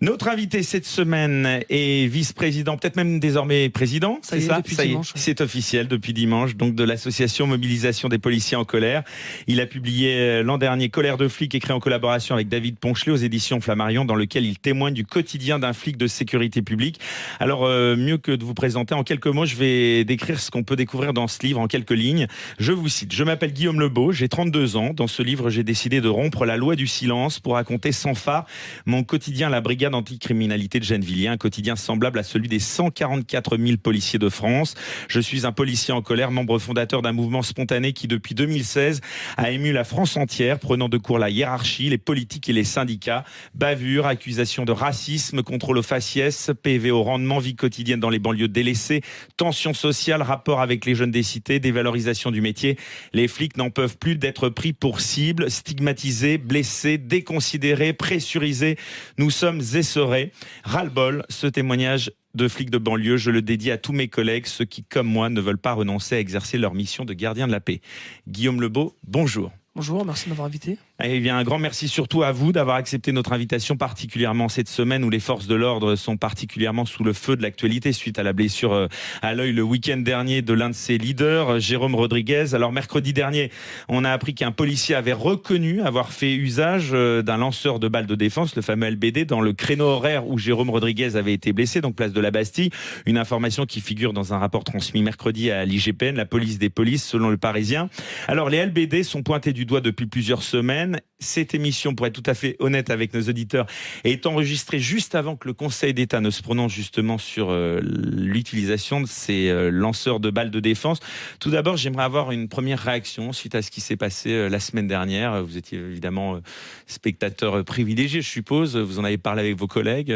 Notre invité cette semaine est vice-président, peut-être même désormais président, c'est ça ? Ça y est, c'est officiel depuis dimanche, donc de l'association Mobilisation des policiers en colère. Il a publié l'an dernier Colère de flics, écrit en collaboration avec David Ponchelet aux éditions Flammarion, dans lequel il témoigne du quotidien d'un flic de sécurité publique. Alors, mieux que de vous présenter, en quelques mots, je vais décrire ce qu'on peut découvrir dans ce livre en quelques lignes. Je vous cite: je m'appelle Guillaume Lebeau, j'ai 32 ans. Dans ce livre, j'ai décidé de rompre la loi du silence pour raconter sans phare mon quotidien à la brigade anticriminalité de Gennevilliers, un quotidien semblable à celui des 144 000 policiers de France. Je suis un policier en colère, membre fondateur d'un mouvement spontané qui, depuis 2016, a ému la France entière, prenant de court la hiérarchie, les politiques et les syndicats. Bavures, accusations de racisme, contrôle aux faciès, PV au rendement, vie quotidienne dans les banlieues délaissées, tensions sociales, rapport avec les jeunes des cités, dévalorisation du métier. Les flics n'en peuvent plus d'être pris pour cible, stigmatisés, blessés, déconsidérés, pressurisés. Nous sommes essorés. Ras-le-bol, ce témoignage de flics de banlieue, je le dédie à tous mes collègues, ceux qui, comme moi, ne veulent pas renoncer à exercer leur mission de gardien de la paix. Guillaume Lebeau, bonjour. Bonjour, merci de m'avoir invité. Eh bien, un grand merci surtout à vous d'avoir accepté notre invitation, particulièrement cette semaine où les forces de l'ordre sont particulièrement sous le feu de l'actualité suite à la blessure à l'œil le week-end dernier de l'un de ses leaders, Jérôme Rodriguez. Alors, mercredi dernier, on a appris qu'un policier avait reconnu avoir fait usage d'un lanceur de balles de défense, le fameux LBD, dans le créneau horaire où Jérôme Rodriguez avait été blessé, donc place de la Bastille. Une information qui figure dans un rapport transmis mercredi à l'IGPN, la police des polices, selon le Parisien. Alors, les LBD sont pointés du doigt depuis plusieurs semaines. Cette émission, pour être tout à fait honnête avec nos auditeurs, est enregistrée juste avant que le Conseil d'État ne se prononce justement sur l'utilisation de ces lanceurs de balles de défense. Tout d'abord, j'aimerais avoir une première réaction suite à ce qui s'est passé la semaine dernière. Vous étiez évidemment spectateur privilégié, je suppose. Vous en avez parlé avec vos collègues.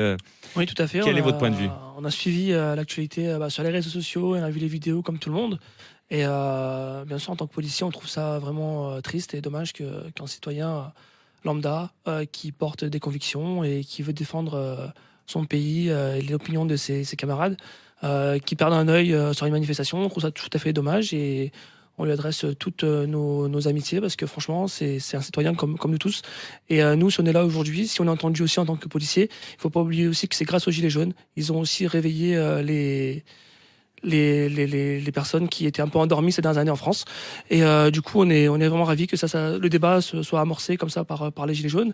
Oui, tout à fait. Quel est votre point de vue ? On a suivi l'actualité sur les réseaux sociaux, on a vu les vidéos comme tout le monde. Et bien sûr, en tant que policier, on trouve ça vraiment triste et dommage qu'un citoyen lambda qui porte des convictions et qui veut défendre son pays et l'opinion de ses camarades, qui perde un œil sur une manifestation. On trouve ça tout à fait dommage et on lui adresse toutes nos amitiés parce que franchement, c'est un citoyen comme nous tous. Et nous, si on est là aujourd'hui, si on est entendu aussi en tant que policier, il ne faut pas oublier aussi que c'est grâce aux Gilets jaunes. Ils ont aussi réveillé les personnes qui étaient un peu endormies ces dernières années en France. Et du coup, on est vraiment ravis que le débat soit amorcé comme ça par les Gilets jaunes.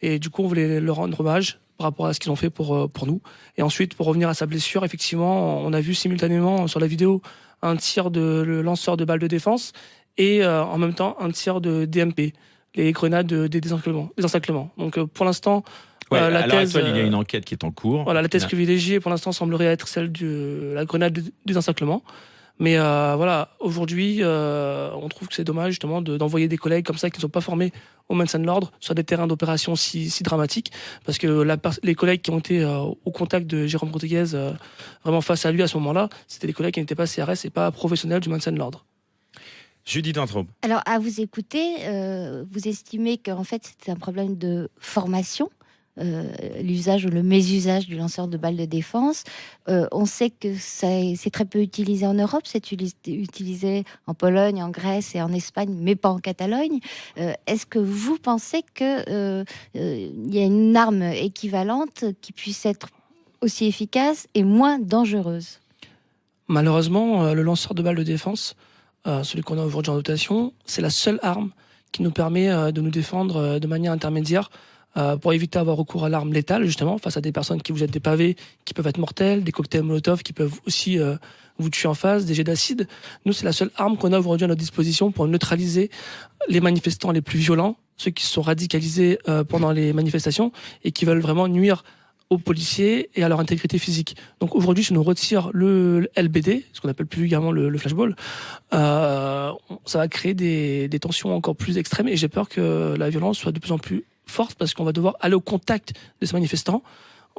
Et du coup, on voulait leur rendre hommage par rapport à ce qu'ils ont fait pour nous. Et ensuite, pour revenir à sa blessure, effectivement, on a vu simultanément sur la vidéo un tir de le lanceur de balles de défense et en même temps un tir de DMP, les grenades des désencerclements. Donc pour l'instant, la thèse, il y a une enquête qui est en cours. Voilà, la thèse privilégiée pour l'instant semblerait être celle de la grenade de désencerclement. Mais voilà, aujourd'hui, on trouve que c'est dommage justement d'envoyer des collègues comme ça qui ne sont pas formés au maintien de l'ordre sur des terrains d'opération si dramatiques, parce que les collègues qui ont été au contact de Jérôme Rodriguez, vraiment face à lui à ce moment-là, c'était des collègues qui n'étaient pas CRS et pas professionnels du maintien de l'ordre. Judith Vintraube. Alors, à vous écouter, vous estimez qu'en fait c'est un problème de formation, l'usage ou le mésusage du lanceur de balles de défense. On sait que c'est très peu utilisé en Europe, c'est utilisé en Pologne, en Grèce et en Espagne, mais pas en Catalogne. Est-ce que vous pensez qu'il y a une arme équivalente qui puisse être aussi efficace et moins dangereuse ? Malheureusement, le lanceur de balles de défense, celui qu'on a aujourd'hui en dotation, c'est la seule arme qui nous permet de nous défendre de manière intermédiaire pour éviter d'avoir recours à l'arme létale, justement, face à des personnes qui vous jettent des pavés qui peuvent être mortels, des cocktails Molotov qui peuvent aussi vous tuer en face, des jets d'acide. Nous, c'est la seule arme qu'on a aujourd'hui à notre disposition pour neutraliser les manifestants les plus violents, ceux qui se sont radicalisés pendant les manifestations et qui veulent vraiment nuire aux policiers et à leur intégrité physique. Donc aujourd'hui, si on retire le LBD, ce qu'on appelle plus vulgairement le flashball, ça va créer des tensions encore plus extrêmes et j'ai peur que la violence soit de plus en plus forte parce qu'on va devoir aller au contact de ces manifestants.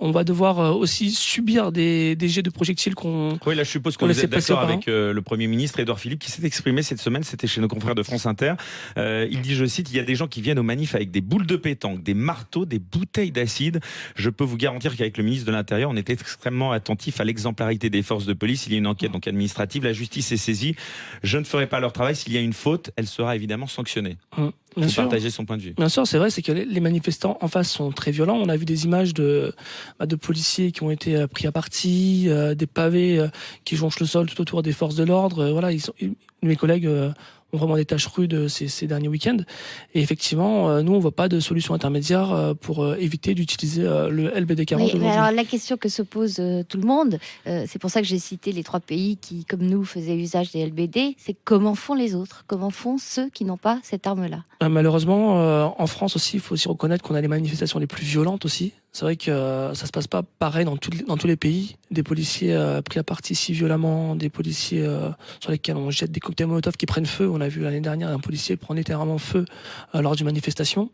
On va devoir aussi subir des jets de projectiles qu'on... Oui, là je suppose que vous êtes d'accord avec le Premier ministre Édouard Philippe qui s'est exprimé cette semaine, c'était chez nos confrères de France Inter. Il dit, je cite, « Il y a des gens qui viennent aux manifs avec des boules de pétanque, des marteaux, des bouteilles d'acide. Je peux vous garantir qu'avec le ministre de l'Intérieur, on est extrêmement attentif à l'exemplarité des forces de police. Il y a une enquête donc administrative, la justice est saisie. Je ne ferai pas leur travail. S'il y a une faute, elle sera évidemment sanctionnée. » Bien sûr. Partager son point de vue. Bien sûr, c'est vrai, c'est que les manifestants en face sont très violents. On a vu des images de policiers qui ont été pris à partie, des pavés qui jonchent le sol tout autour des forces de l'ordre. Voilà, mes collègues ont vraiment des tâches rudes ces derniers week-ends. Et effectivement, nous, on voit pas de solution intermédiaire pour éviter d'utiliser le LBD 40 oui, aujourd'hui. Alors la question que se pose tout le monde, c'est pour ça que j'ai cité les 3 pays qui, comme nous, faisaient usage des LBD, c'est comment font les autres? Comment font ceux qui n'ont pas cette arme-là? Malheureusement, en France aussi, il faut aussi reconnaître qu'on a les manifestations les plus violentes aussi. C'est vrai que ça se passe pas pareil dans tous les pays. Des policiers pris à partie si violemment, des policiers sur lesquels on jette des cocktails Molotov qui prennent feu. On a vu l'année dernière un policier prendre littéralement feu lors d'une manifestation.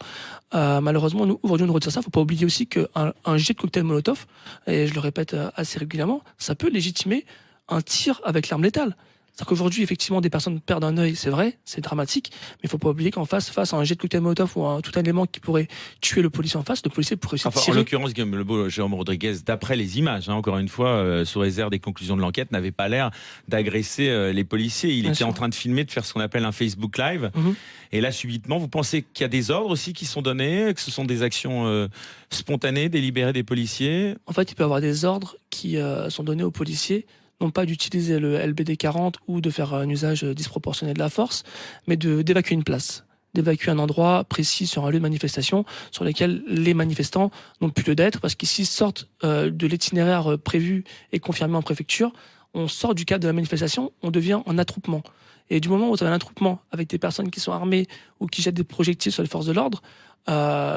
Malheureusement, nous, aujourd'hui, on retire ça. Faut pas oublier aussi qu'un jet de cocktail Molotov, et je le répète assez régulièrement, ça peut légitimer un tir avec l'arme létale. C'est-à-dire qu'aujourd'hui, effectivement, des personnes perdent un œil, c'est vrai, c'est dramatique, mais il faut pas oublier qu'en face à un jet de cocktail Molotov ou tout un élément qui pourrait tuer le policier en face, le policier pourrait aussi tirer. En l'occurrence, Guillaume Lebeau, Jérôme Rodriguez, d'après les images, encore une fois, sous réserve des conclusions de l'enquête, n'avait pas l'air d'agresser les policiers. Il était en train de filmer, de faire ce qu'on appelle un Facebook Live. Et là, subitement, vous pensez qu'il y a des ordres aussi qui sont donnés, que ce sont des actions spontanées, délibérées des policiers? En fait, il peut y avoir des ordres qui sont donnés aux policiers, non pas d'utiliser le LBD 40 ou de faire un usage disproportionné de la force, mais d'évacuer une place, d'évacuer un endroit précis sur un lieu de manifestation sur lequel les manifestants n'ont plus lieu d'être, parce qu'ici sortent de l'itinéraire prévu et confirmé en préfecture, on sort du cadre de la manifestation, on devient un attroupement. Et du moment où vous avez un attroupement avec des personnes qui sont armées ou qui jettent des projectiles sur les forces de l'ordre,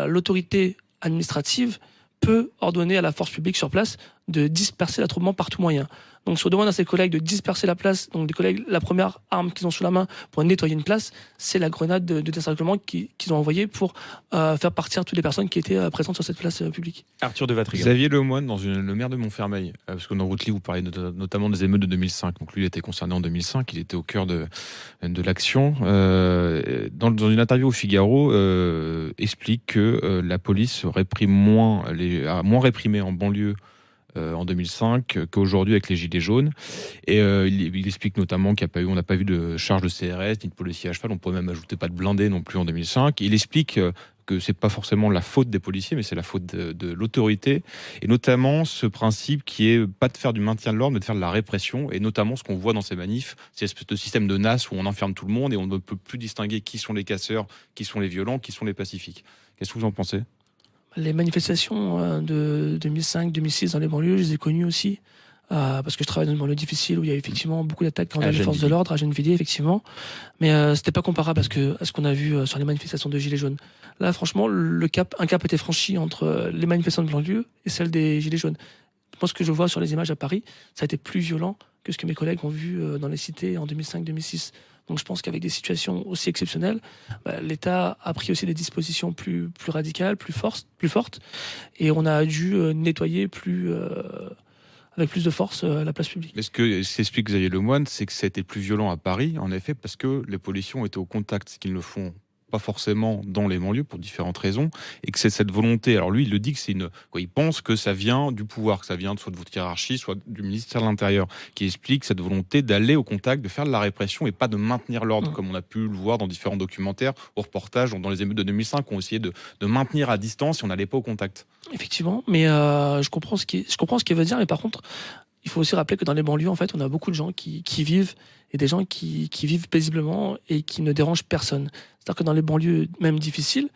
l'autorité administrative peut ordonner à la force publique sur place de disperser l'attroupement par tout moyen. Donc, si on demande à ses collègues de disperser la place, donc des collègues, la première arme qu'ils ont sous la main pour nettoyer une place, c'est la grenade de décerclement qu'ils ont envoyée pour faire partir toutes les personnes qui étaient présentes sur cette place publique. Arthur de Vatrigan. Xavier Lemoine, le maire de Montfermeil, parce que dans votre livre, vous parlez notamment des émeutes de 2005. Donc lui, il était concerné en 2005, il était au cœur de l'action. Dans une interview au Figaro, explique que la police a moins réprimé en banlieue en 2005 qu'aujourd'hui avec les Gilets jaunes. Et il explique notamment on n'a pas vu de charge de CRS ni de policiers à cheval. On pourrait même ajouter pas de blindés non plus en 2005. Il explique que c'est pas forcément la faute des policiers, mais c'est la faute de l'autorité, et notamment ce principe qui est pas de faire du maintien de l'ordre, mais de faire de la répression, et notamment ce qu'on voit dans ces manifs, c'est l'espèce de système de NAS où on enferme tout le monde et on ne peut plus distinguer qui sont les casseurs, qui sont les violents, qui sont les pacifiques. Qu'est-ce que vous en pensez ? Les manifestations de 2005-2006 dans les banlieues, je les ai connues aussi, parce que je travaille dans une banlieue difficile où il y a effectivement beaucoup d'attaques envers les forces de l'ordre, à Gennevilliers, effectivement. Mais c'était pas comparable à ce qu'on a vu sur les manifestations de Gilets jaunes. Là, franchement, un cap a été franchi entre les manifestations de banlieue et celles des Gilets jaunes. Moi, ce que je vois sur les images à Paris, ça a été plus violent que ce que mes collègues ont vu dans les cités en 2005-2006. Donc je pense qu'avec des situations aussi exceptionnelles, l'État a pris aussi des dispositions plus radicales, plus fortes, et on a dû nettoyer avec plus de force la place publique. Mais ce que s'explique Xavier Lemoine, c'est que ça a été plus violent à Paris, en effet, parce que les policiers ont été au contact, ce qu'ils ne font pas forcément dans les banlieues pour différentes raisons, et que c'est cette volonté. Alors lui, il le dit que il pense que ça vient du pouvoir, que ça vient soit de votre hiérarchie, soit du ministère de l'Intérieur, qui explique cette volonté d'aller au contact, de faire de la répression et pas de maintenir l'ordre, comme on a pu le voir dans différents documentaires ou reportages dans les émeutes de 2005, on essayait de maintenir à distance et on n'allait pas au contact. Effectivement, mais je comprends ce qu'il veut dire, mais par contre, il faut aussi rappeler que dans les banlieues, en fait, on a beaucoup de gens qui vivent, et des gens qui vivent paisiblement et qui ne dérangent personne. C'est-à-dire que dans les banlieues, même difficiles,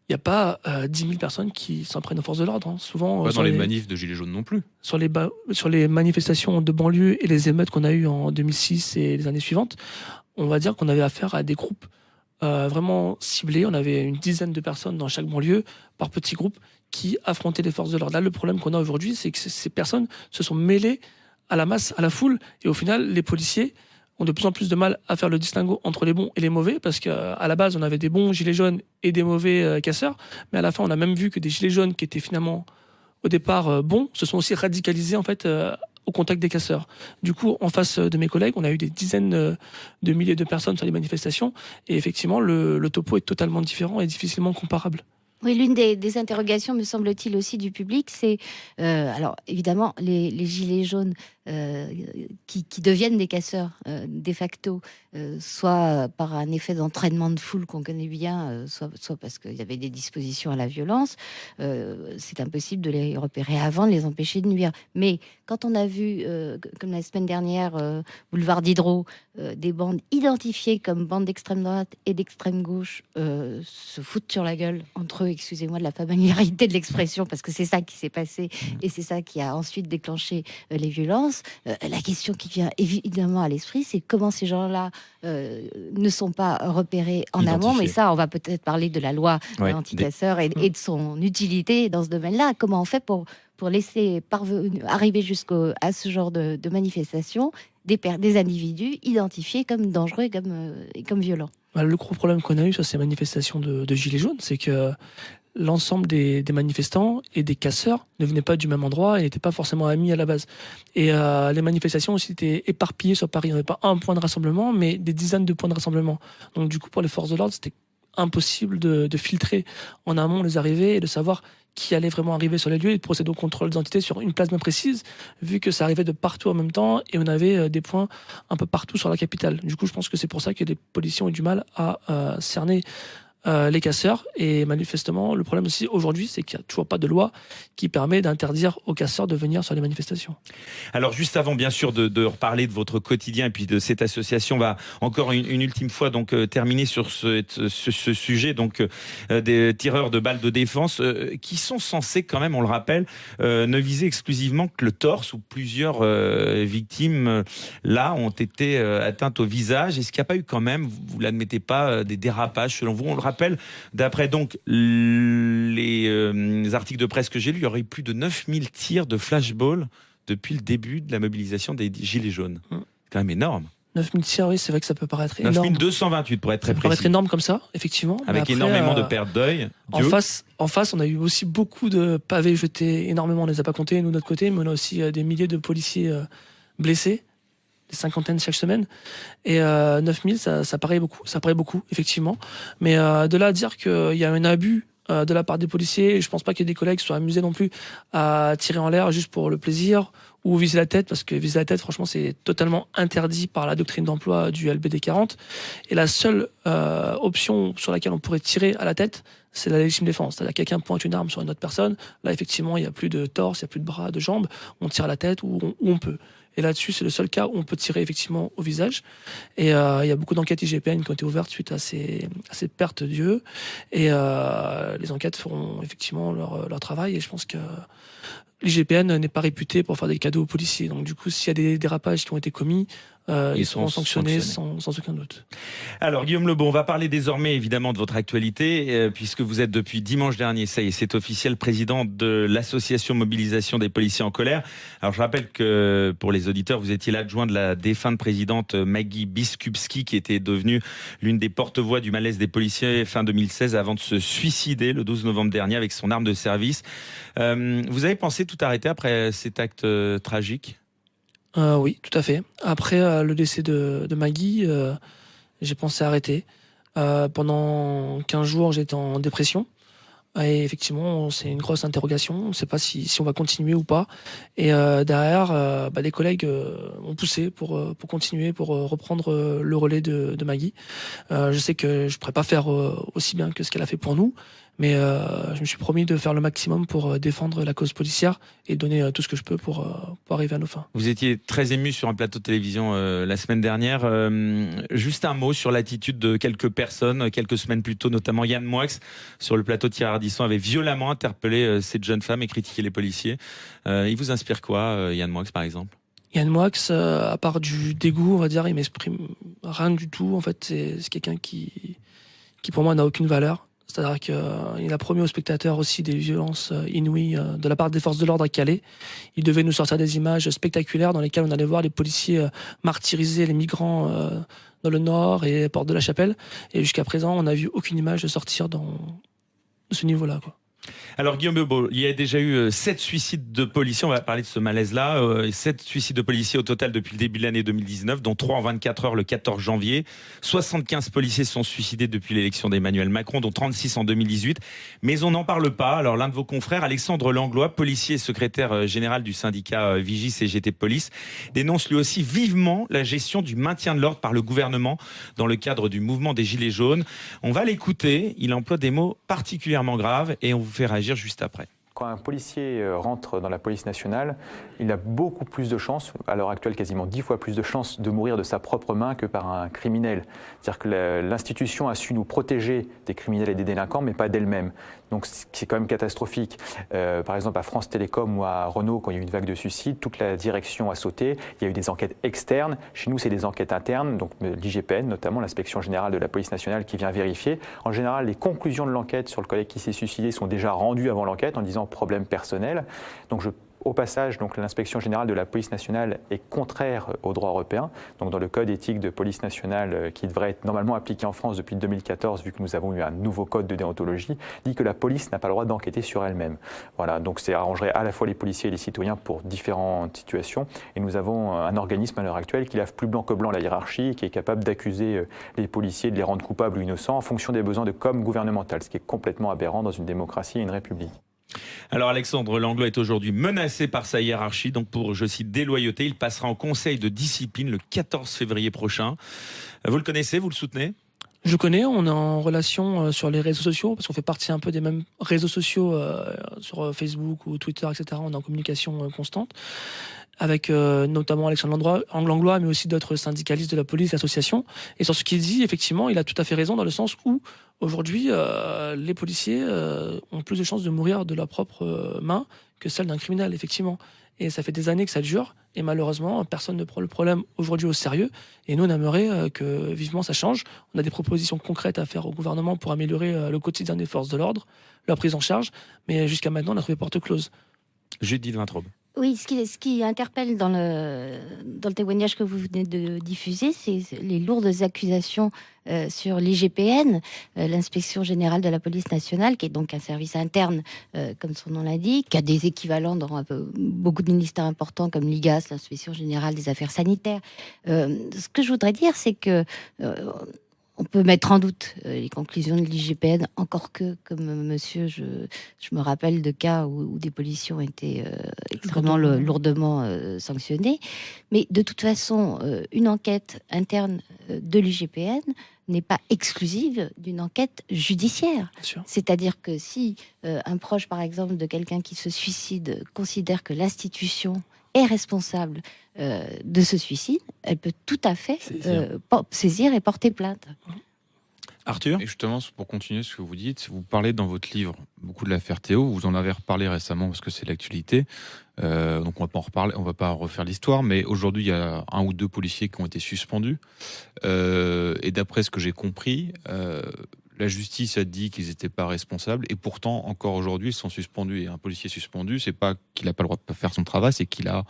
il n'y a pas 10 000 personnes qui s'en prennent aux forces de l'ordre. Hein. Souvent, pas dans les manifs de Gilets jaunes non plus. Sur les manifestations de banlieue et les émeutes qu'on a eues en 2006 et les années suivantes, on va dire qu'on avait affaire à des groupes vraiment ciblés. On avait une dizaine de personnes dans chaque banlieue, par petits groupes, qui affrontaient les forces de l'ordre. Là, le problème qu'on a aujourd'hui, c'est que ces personnes se sont mêlées à la masse, à la foule, et au final, les policiers ont de plus en plus de mal à faire le distinguo entre les bons et les mauvais, parce qu'à la base, on avait des bons gilets jaunes et des mauvais casseurs, mais à la fin, on a même vu que des gilets jaunes qui étaient finalement, au départ, bons, se sont aussi radicalisés, en fait, au contact des casseurs. Du coup, en face de mes collègues, on a eu des dizaines de milliers de personnes sur les manifestations, et effectivement, le topo est totalement différent et difficilement comparable. Oui, l'une des interrogations, me semble-t-il, aussi du public, c'est... alors, évidemment, les gilets jaunes qui deviennent des casseurs de facto, soit par un effet d'entraînement de foule qu'on connaît bien, soit parce qu'il y avait des dispositions à la violence, c'est impossible de les repérer avant, de les empêcher de nuire. Mais quand on a vu, comme la semaine dernière, boulevard Diderot, des bandes identifiées comme bandes d'extrême droite et d'extrême gauche se foutent sur la gueule entre eux, excusez-moi de la familiarité de l'expression, parce que c'est ça qui s'est passé et c'est ça qui a ensuite déclenché les violences. La question qui vient évidemment à l'esprit, c'est comment ces gens-là ne sont pas repérés en amont. Mais ça, on va peut-être parler de la loi anti-casseurs et de son utilité dans ce domaine-là. Comment on fait pour laisser arriver à ce genre de manifestation des individus identifiés comme dangereux et comme violents? Le gros problème qu'on a eu sur ces manifestations de Gilets jaunes, c'est que l'ensemble des manifestants et des casseurs ne venaient pas du même endroit et n'étaient pas forcément amis à la base. Et les manifestations aussi étaient éparpillées sur Paris. Il n'y avait pas un point de rassemblement, mais des dizaines de points de rassemblement. Donc du coup, pour les forces de l'ordre, c'était impossible de filtrer en amont les arrivées et de savoir qui allait vraiment arriver sur les lieux et de procéder au contrôle d'identité sur une place bien précise, vu que ça arrivait de partout en même temps et on avait des points un peu partout sur la capitale. Du coup, je pense que c'est pour ça que les policiers ont eu du mal à cerner les casseurs. Et manifestement, le problème aussi aujourd'hui, c'est qu'il n'y a toujours pas de loi qui permet d'interdire aux casseurs de venir sur les manifestations. Alors juste avant bien sûr de reparler de votre quotidien et puis de cette association, on va encore une ultime fois donc terminer sur ce sujet donc des tireurs de balles de défense qui sont censés quand même, on le rappelle, ne viser exclusivement que le torse, où plusieurs victimes là ont été atteintes au visage. Est-ce qu'il n'y a pas eu quand même, vous l'admettez pas, des dérapages selon vous? On le rappelle, d'après donc les articles de presse que j'ai lus, il y aurait eu plus de 9000 tirs de flashball depuis le début de la mobilisation des Gilets jaunes. C'est quand même énorme. 9000 tirs, oui, c'est vrai que ça peut paraître énorme. 9228 pour être très précis. Ça peut paraître énorme comme ça, effectivement. Avec après, énormément de pertes d'œil. En face, on a eu aussi beaucoup de pavés jetés, énormément. On ne les a pas comptés, nous, de notre côté, mais on a aussi des milliers de policiers blessés. Des cinquantaines chaque semaine, et 9000 ça paraît beaucoup effectivement, mais de là à dire qu'il y a un abus de la part des policiers, je pense pas qu'il y ait des collègues qui soient amusés non plus à tirer en l'air juste pour le plaisir ou viser la tête, parce que viser la tête franchement c'est totalement interdit par la doctrine d'emploi du LBD 40, et la seule option sur laquelle on pourrait tirer à la tête, c'est la légitime défense, c'est-à-dire que quelqu'un pointe une arme sur une autre personne, là effectivement il n'y a plus de torse, il n'y a plus de bras, de jambes, on tire à la tête ou on peut. Et là-dessus, c'est le seul cas où on peut tirer effectivement au visage. Et il y a beaucoup d'enquêtes IGPN qui ont été ouvertes suite à ces pertes d'yeux. Et les enquêtes feront effectivement leur travail. Et je pense que l'IGPN n'est pas réputé pour faire des cadeaux aux policiers. Donc du coup, s'il y a des dérapages qui ont été commis, ils seront sanctionnés sans aucun doute. Alors Guillaume Lebeau, on va parler désormais évidemment de votre actualité, puisque vous êtes depuis dimanche dernier, ça y est, c'est officiel, président de l'association Mobilisation des policiers en colère. Alors je rappelle que pour les auditeurs, vous étiez l'adjoint de la défunte présidente Maggie Biskupski, qui était devenue l'une des porte-voix du malaise des policiers fin 2016 avant de se suicider le 12 novembre dernier avec son arme de service. Vous avez pensé tout arrêter après cet acte tragique ? Oui, tout à fait. Après le décès de Maggie, j'ai pensé arrêter. Pendant 15 jours, j'étais en dépression. Et effectivement, c'est une grosse interrogation. On ne sait pas si on va continuer ou pas. Et derrière, des collègues m'ont poussé pour continuer, pour reprendre le relais de Maggie. Je sais que je ne pourrais pas faire aussi bien que ce qu'elle a fait pour nous. Mais je me suis promis de faire le maximum pour défendre la cause policière et donner tout ce que je peux pour arriver à nos fins. Vous étiez très ému sur un plateau de télévision la semaine dernière. Juste un mot sur l'attitude de quelques personnes, quelques semaines plus tôt, notamment Yann Moix, sur le plateau de Thierry Ardisson, avait violemment interpellé cette jeune femme et critiqué les policiers. Il vous inspire quoi, Yann Moix, par exemple ? Yann Moix, à part du dégoût, on va dire, il m'exprime rien du tout. En fait, c'est quelqu'un qui pour moi n'a aucune valeur. C'est-à-dire qu'il a promis aux spectateurs aussi des violences inouïes de la part des forces de l'ordre à Calais. Il devait nous sortir des images spectaculaires dans lesquelles on allait voir les policiers martyriser les migrants dans le nord et porte de la Chapelle. Et jusqu'à présent, on n'a vu aucune image sortir dans ce niveau-là, quoi. Alors Guillaume Bebeau, il y a déjà eu 7 suicides de policiers, on va parler de ce malaise-là, 7 suicides de policiers au total depuis le début de l'année 2019, dont 3 en 24 heures le 14 janvier. 75 policiers se sont suicidés depuis l'élection d'Emmanuel Macron, dont 36 en 2018. Mais on n'en parle pas. Alors l'un de vos confrères, Alexandre Langlois, policier et secrétaire général du syndicat Vigie CGT Police, dénonce lui aussi vivement la gestion du maintien de l'ordre par le gouvernement dans le cadre du mouvement des Gilets jaunes. On va l'écouter, il emploie des mots particulièrement graves et on vous fait réagir juste après. Quand un policier rentre dans la police nationale, il a beaucoup plus de chances, à l'heure actuelle quasiment 10 fois plus de chances de mourir de sa propre main que par un criminel. C'est-à-dire que l'institution a su nous protéger des criminels et des délinquants, mais pas d'elle-même. Donc c'est quand même catastrophique. Par exemple à France Télécom ou à Renault, quand il y a eu une vague de suicides, toute la direction a sauté. Il y a eu des enquêtes externes. Chez nous, c'est des enquêtes internes, donc l'IGPN, notamment l'Inspection Générale de la Police Nationale qui vient vérifier. En général, les conclusions de l'enquête sur le collègue qui s'est suicidé sont déjà rendues avant l'enquête en disant problème personnel. Donc au passage, l'Inspection Générale de la Police Nationale est contraire au droit européen. Donc dans le code éthique de police nationale qui devrait être normalement appliqué en France depuis 2014, vu que nous avons eu un nouveau code de déontologie, dit que la police n'a pas le droit d'enquêter sur elle-même. Voilà, donc ça arrangerait à la fois les policiers et les citoyens pour différentes situations. Et nous avons un organisme à l'heure actuelle qui lave plus blanc que blanc la hiérarchie, qui est capable d'accuser les policiers, de les rendre coupables ou innocents en fonction des besoins de com gouvernemental, ce qui est complètement aberrant dans une démocratie et une république. Alors Alexandre Langlois est aujourd'hui menacé par sa hiérarchie, donc pour, je cite, déloyauté. Il passera en conseil de discipline le 14 février prochain. Vous le connaissez, vous le soutenez ? Je le connais, on est en relation sur les réseaux sociaux, parce qu'on fait partie un peu des mêmes réseaux sociaux sur Facebook ou Twitter, etc. On est en communication constante, avec notamment Alexandre Langlois, mais aussi d'autres syndicalistes de la police, l'association. Et sur ce qu'il dit, effectivement, il a tout à fait raison dans le sens où, aujourd'hui, les policiers ont plus de chances de mourir de leur propre main que celle d'un criminel, effectivement. Et ça fait des années que ça dure, et malheureusement, personne ne prend le problème aujourd'hui au sérieux. Et nous, on aimerait que vivement ça change. On a des propositions concrètes à faire au gouvernement pour améliorer le quotidien des forces de l'ordre, leur prise en charge, mais jusqu'à maintenant, on a trouvé porte close. Judith Vintraube. Oui, ce qui interpelle dans le témoignage que vous venez de diffuser, c'est les lourdes accusations sur l'IGPN, l'Inspection Générale de la Police Nationale, qui est donc un service interne, comme son nom l'indique, qui a des équivalents dans beaucoup de ministères importants comme l'IGAS, l'Inspection Générale des Affaires Sanitaires. Ce que je voudrais dire, c'est que on peut mettre en doute les conclusions de l'IGPN, encore que, comme monsieur, je me rappelle de cas où des policiers ont été extrêmement lourdement sanctionnés. Mais de toute façon, une enquête interne de l'IGPN n'est pas exclusive d'une enquête judiciaire. C'est-à-dire que si un proche, par exemple, de quelqu'un qui se suicide, considère que l'institution est responsable de ce suicide, elle peut tout à fait saisir et porter plainte. Arthur ? Et justement, pour continuer ce que vous dites, vous parlez dans votre livre beaucoup de l'affaire Théo, vous en avez reparlé récemment parce que c'est l'actualité, donc on va pas en reparler, on va pas refaire l'histoire, mais aujourd'hui il y a 1 ou 2 policiers qui ont été suspendus, et d'après ce que j'ai compris, la justice a dit qu'ils n'étaient pas responsables, et pourtant encore aujourd'hui ils sont suspendus. Et un policier suspendu, c'est pas qu'il n'a pas le droit de faire son travail, c'est qu'il a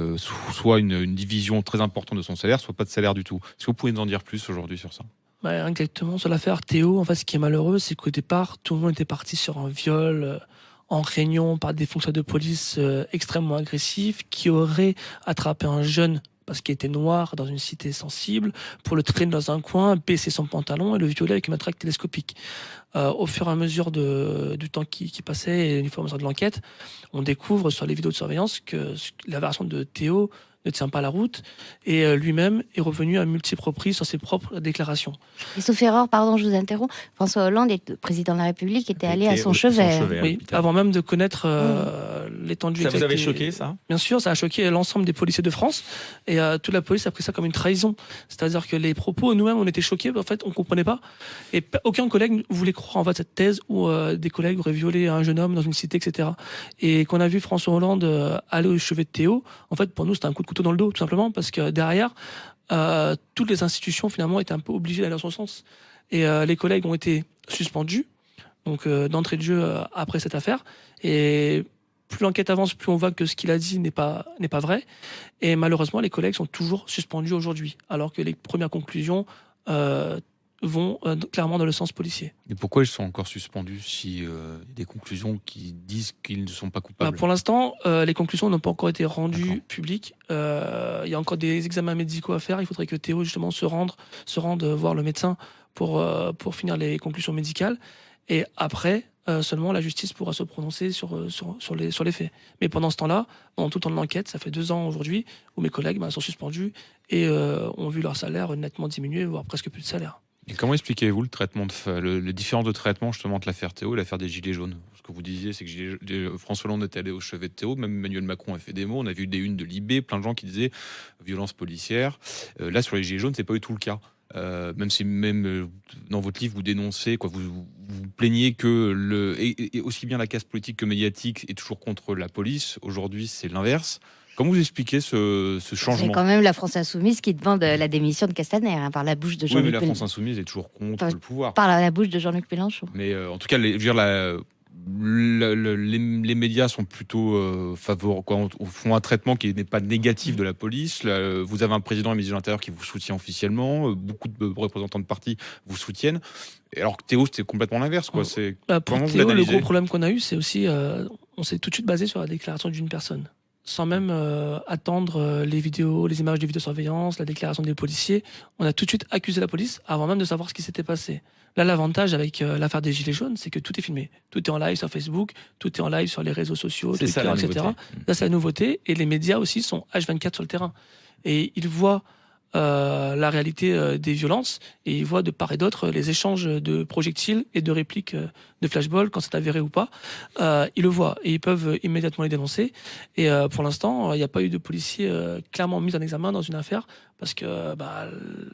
soit une division très importante de son salaire, soit pas de salaire du tout. Est-ce que vous pouvez nous en dire plus aujourd'hui sur ça ? Exactement, sur l'affaire Théo, en fait, ce qui est malheureux, c'est qu'au départ, tout le monde était parti sur un viol en réunion par des fonctionnaires de police extrêmement agressifs qui auraient attrapé un jeune parce qu'il était noir dans une cité sensible, pour le traîner dans un coin, baisser son pantalon et le violer avec une matraque télescopique. Au fur et à mesure du temps qui passait et l'information de l'enquête, on découvre sur les vidéos de surveillance que la version de Théo ne tient pas la route, et lui-même est revenu à multiples reprises sur ses propres déclarations. Et sauf erreur, pardon, je vous interromps, François Hollande, président de la République, était allé à son chevet. Oui, avant même de connaître l'étendue exacte. Ça vous avait choqué, ça ? Bien sûr, ça a choqué l'ensemble des policiers de France, et toute la police a pris ça comme une trahison. C'est-à-dire que les propos, nous-mêmes, on était choqués, en fait, on comprenait pas, et aucun collègue ne voulait croire en fait cette thèse où des collègues auraient violé un jeune homme dans une cité, etc. Et qu'on a vu François Hollande aller au chevet de Théo, en fait, pour nous, c'était un coup de couteau dans le dos, tout simplement, parce que derrière, toutes les institutions finalement étaient un peu obligées d'aller dans son sens. Et les collègues ont été suspendus, donc d'entrée de jeu après cette affaire. Et plus l'enquête avance, plus on voit que ce qu'il a dit n'est pas vrai. Et malheureusement, les collègues sont toujours suspendus aujourd'hui, alors que les premières conclusions vont clairement dans le sens policier. Et pourquoi ils sont encore suspendus si des conclusions qui disent qu'ils ne sont pas coupables? Pour l'instant, les conclusions n'ont pas encore été rendues publiques. Il y a encore des examens médicaux à faire. Il faudrait que Théo justement se rende voir le médecin pour finir les conclusions médicales. Et après, seulement la justice pourra se prononcer sur les faits. Mais pendant ce temps-là, pendant tout le temps de l'enquête, ça fait 2 ans aujourd'hui, où mes collègues sont suspendus et ont vu leur salaire nettement diminuer, voire presque plus de salaire. Et comment expliquez-vous le traitement le différence de traitement justement entre l'affaire Théo et l'affaire des Gilets jaunes? Ce que vous disiez, c'est que François Hollande était allé au chevet de Théo, même Emmanuel Macron a fait des mots, on a vu des unes de Libé, plein de gens qui disaient violence policière. Là, sur les Gilets jaunes, c'est pas du tout le cas. Même si dans votre livre vous dénoncez, vous plaignez que et aussi bien la casse politique que médiatique est toujours contre la police. Aujourd'hui, c'est l'inverse. Comment vous expliquez ce changement? C'est quand même la France Insoumise qui demande la démission de Castaner par la bouche de Jean-Luc Mélenchon. Oui, mais la France Insoumise est toujours contre le pouvoir. Par la bouche de Jean-Luc Mélenchon. Mais en tout cas, les médias sont plutôt favorables, font un traitement qui n'est pas négatif de la police. Vous avez un président et ministre de l'Intérieur qui vous soutient officiellement. Beaucoup de représentants de partis vous soutiennent. Et alors que Théo, c'était complètement l'inverse. Pour Théo, le gros problème qu'on a eu, c'est aussi on s'est tout de suite basé sur la déclaration d'une personne. Sans même attendre les images de vidéosurveillance, la déclaration des policiers. On a tout de suite accusé la police avant même de savoir ce qui s'était passé. Là, l'avantage avec l'affaire des Gilets jaunes, c'est que tout est filmé. Tout est en live sur Facebook, tout est en live sur les réseaux sociaux, Twitter, etc. Ça, c'est la nouveauté. Et les médias aussi sont H24 sur le terrain. Et ils voient la réalité des violences et ils voient de part et d'autre les échanges de projectiles et de répliques de flashball quand c'est avéré ou pas. Ils le voient et ils peuvent immédiatement les dénoncer. Et pour l'instant, il n'y a pas eu de policiers clairement mis en examen dans une affaire parce que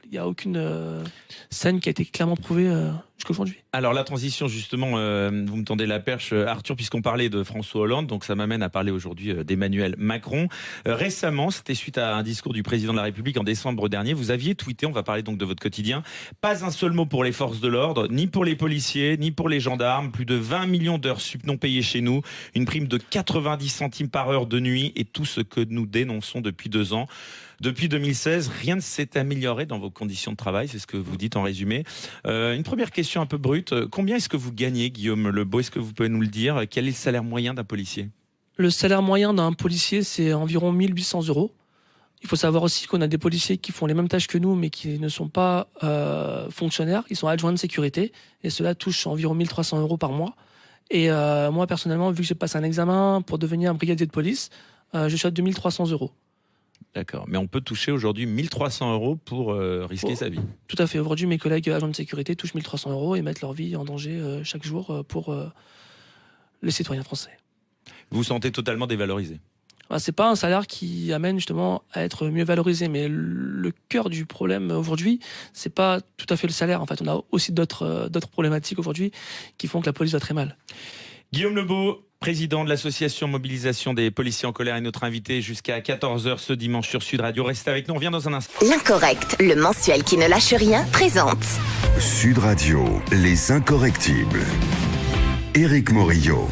il n'y a aucune scène qui a été clairement prouvée jusqu'à aujourd'hui. Alors la transition justement, vous me tendez la perche Arthur, puisqu'on parlait de François Hollande, donc ça m'amène à parler aujourd'hui d'Emmanuel Macron. Récemment, c'était suite à un discours du président de la République en décembre dernier, vous aviez tweeté, on va parler donc de votre quotidien, pas un seul mot pour les forces de l'ordre, ni pour les policiers, ni pour les gendarmes, plus de 20 millions d'heures sup non payées chez nous, une prime de 90 centimes par heure de nuit et tout ce que nous dénonçons depuis 2 ans. Depuis 2016, rien ne s'est amélioré dans vos conditions de travail, c'est ce que vous dites en résumé. Une première question un peu brute, combien est-ce que vous gagnez, Guillaume Lebeau? Est-ce que vous pouvez nous le dire? Quel est le salaire moyen d'un policier? Le salaire moyen d'un policier, c'est environ 1 800 €. Il faut savoir aussi qu'on a des policiers qui font les mêmes tâches que nous, mais qui ne sont pas fonctionnaires, ils sont adjoints de sécurité, et cela touche environ 1 300 € par mois. Et moi, personnellement, vu que j'ai passé un examen pour devenir un brigadier de police, je suis à 2 300 €. D'accord, mais on peut toucher aujourd'hui 1 300 € pour risquer sa vie. Tout à fait. Aujourd'hui, mes collègues agents de sécurité touchent 1 300 € et mettent leur vie en danger chaque jour pour les citoyens français. Vous vous sentez totalement dévalorisé? C'est pas un salaire qui amène justement à être mieux valorisé, mais le cœur du problème aujourd'hui, c'est pas tout à fait le salaire. En fait, on a aussi d'autres problématiques aujourd'hui qui font que la police va très mal. Guillaume Lebeau, président de l'association Mobilisation des policiers en colère, est notre invité jusqu'à 14h ce dimanche sur Sud Radio. Restez avec nous, on revient dans un instant. L'Incorrect, le mensuel qui ne lâche rien, présente Sud Radio, les Incorrectibles. Éric Morillo.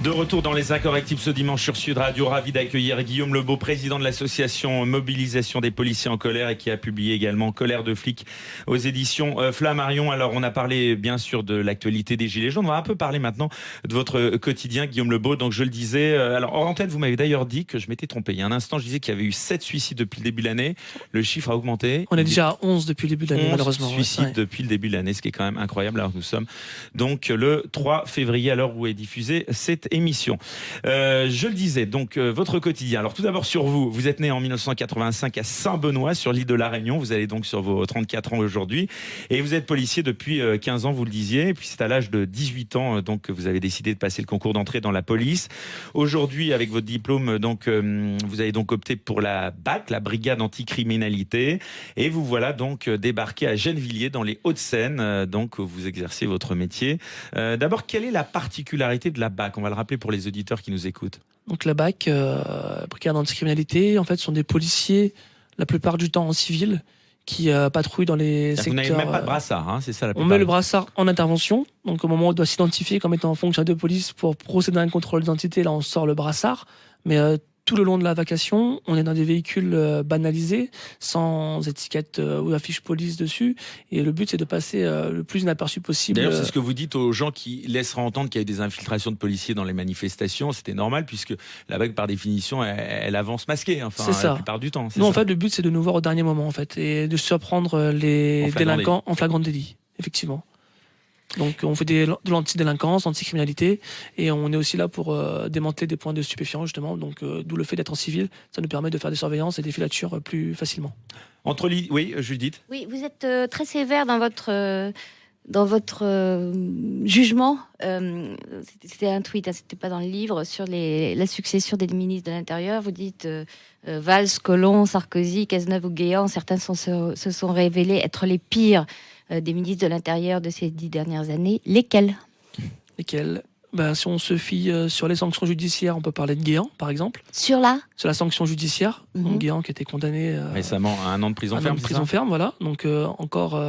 De retour dans les Incorrectibles ce dimanche sur Sud Radio, ravi d'accueillir Guillaume Lebeau, président de l'association Mobilisation des policiers en colère et qui a publié également Colère de flics aux éditions Flammarion. Alors on a parlé bien sûr de l'actualité des Gilets jaunes, on va un peu parler maintenant de votre quotidien Guillaume Lebeau. Donc je le disais, alors en tête vous m'avez d'ailleurs dit que je m'étais trompé. Il y a un instant je disais qu'il y avait eu 7 suicides depuis le début de l'année, le chiffre a augmenté. On est déjà à 11 depuis le début de l'année malheureusement. 11 suicides depuis le début de l'année, ce qui est quand même incroyable. Alors nous sommes donc le 3 février à l'heure où est diffusée cette émission. Je le disais, donc votre quotidien. Alors tout d'abord sur vous, vous êtes né en 1985 à Saint-Benoît sur l'île de la Réunion, vous allez donc sur vos 34 ans aujourd'hui et vous êtes policier depuis 15 ans, vous le disiez, et puis c'est à l'âge de 18 ans donc que vous avez décidé de passer le concours d'entrée dans la police. Aujourd'hui avec votre diplôme, donc vous avez donc opté pour la BAC, la brigade anticriminalité, et vous voilà donc débarqué à Gennevilliers dans les Hauts-de-Seine, donc vous exercez votre métier. D'abord, quelle est la particularité de la BAC? On va le rappeler pour les auditeurs qui nous écoutent. Donc la BAC, brigade anticriminalité, en fait, sont des policiers, la plupart du temps en civil, qui patrouillent dans les secteurs... Vous n'avez même pas de brassard, hein, c'est ça la plupart. On met le brassard en intervention, donc au moment où on doit s'identifier comme étant fonctionnaire de police pour procéder à un contrôle d'identité, là on sort le brassard, mais tout le long de la vacation, on est dans des véhicules banalisés, sans étiquette ou affiche police dessus. Et le but, c'est de passer le plus inaperçu possible. D'ailleurs, c'est ce que vous dites aux gens qui laisseraient entendre qu'il y a eu des infiltrations de policiers dans les manifestations. C'était normal, puisque la vague, par définition, elle avance masquée, c'est ça. La plupart du temps. Nous, en fait, le but, c'est de nous voir au dernier moment, en fait, et de surprendre les délinquants en flagrant délit, effectivement. Donc on fait de l'antidélinquance, anticriminalité, et on est aussi là pour démanteler des points de stupéfiants, justement. Donc d'où le fait d'être en civil, ça nous permet de faire des surveillances et des filatures plus facilement. Oui, Judith. Oui, vous êtes très sévère dans votre jugement. C'était un tweet, hein, c'était pas dans le livre, sur la succession des ministres de l'Intérieur. Vous dites Valls, Collomb, Sarkozy, Cazeneuve ou Guéant, certains se sont révélés être les pires des ministres de l'Intérieur de ces 10 dernières années. Lesquels ? Si on se fie sur les sanctions judiciaires, on peut parler de Guéant, par exemple. Sur la sanction judiciaire, donc Guéant qui a été condamné récemment à 1 an de prison ferme. Voilà. Donc encore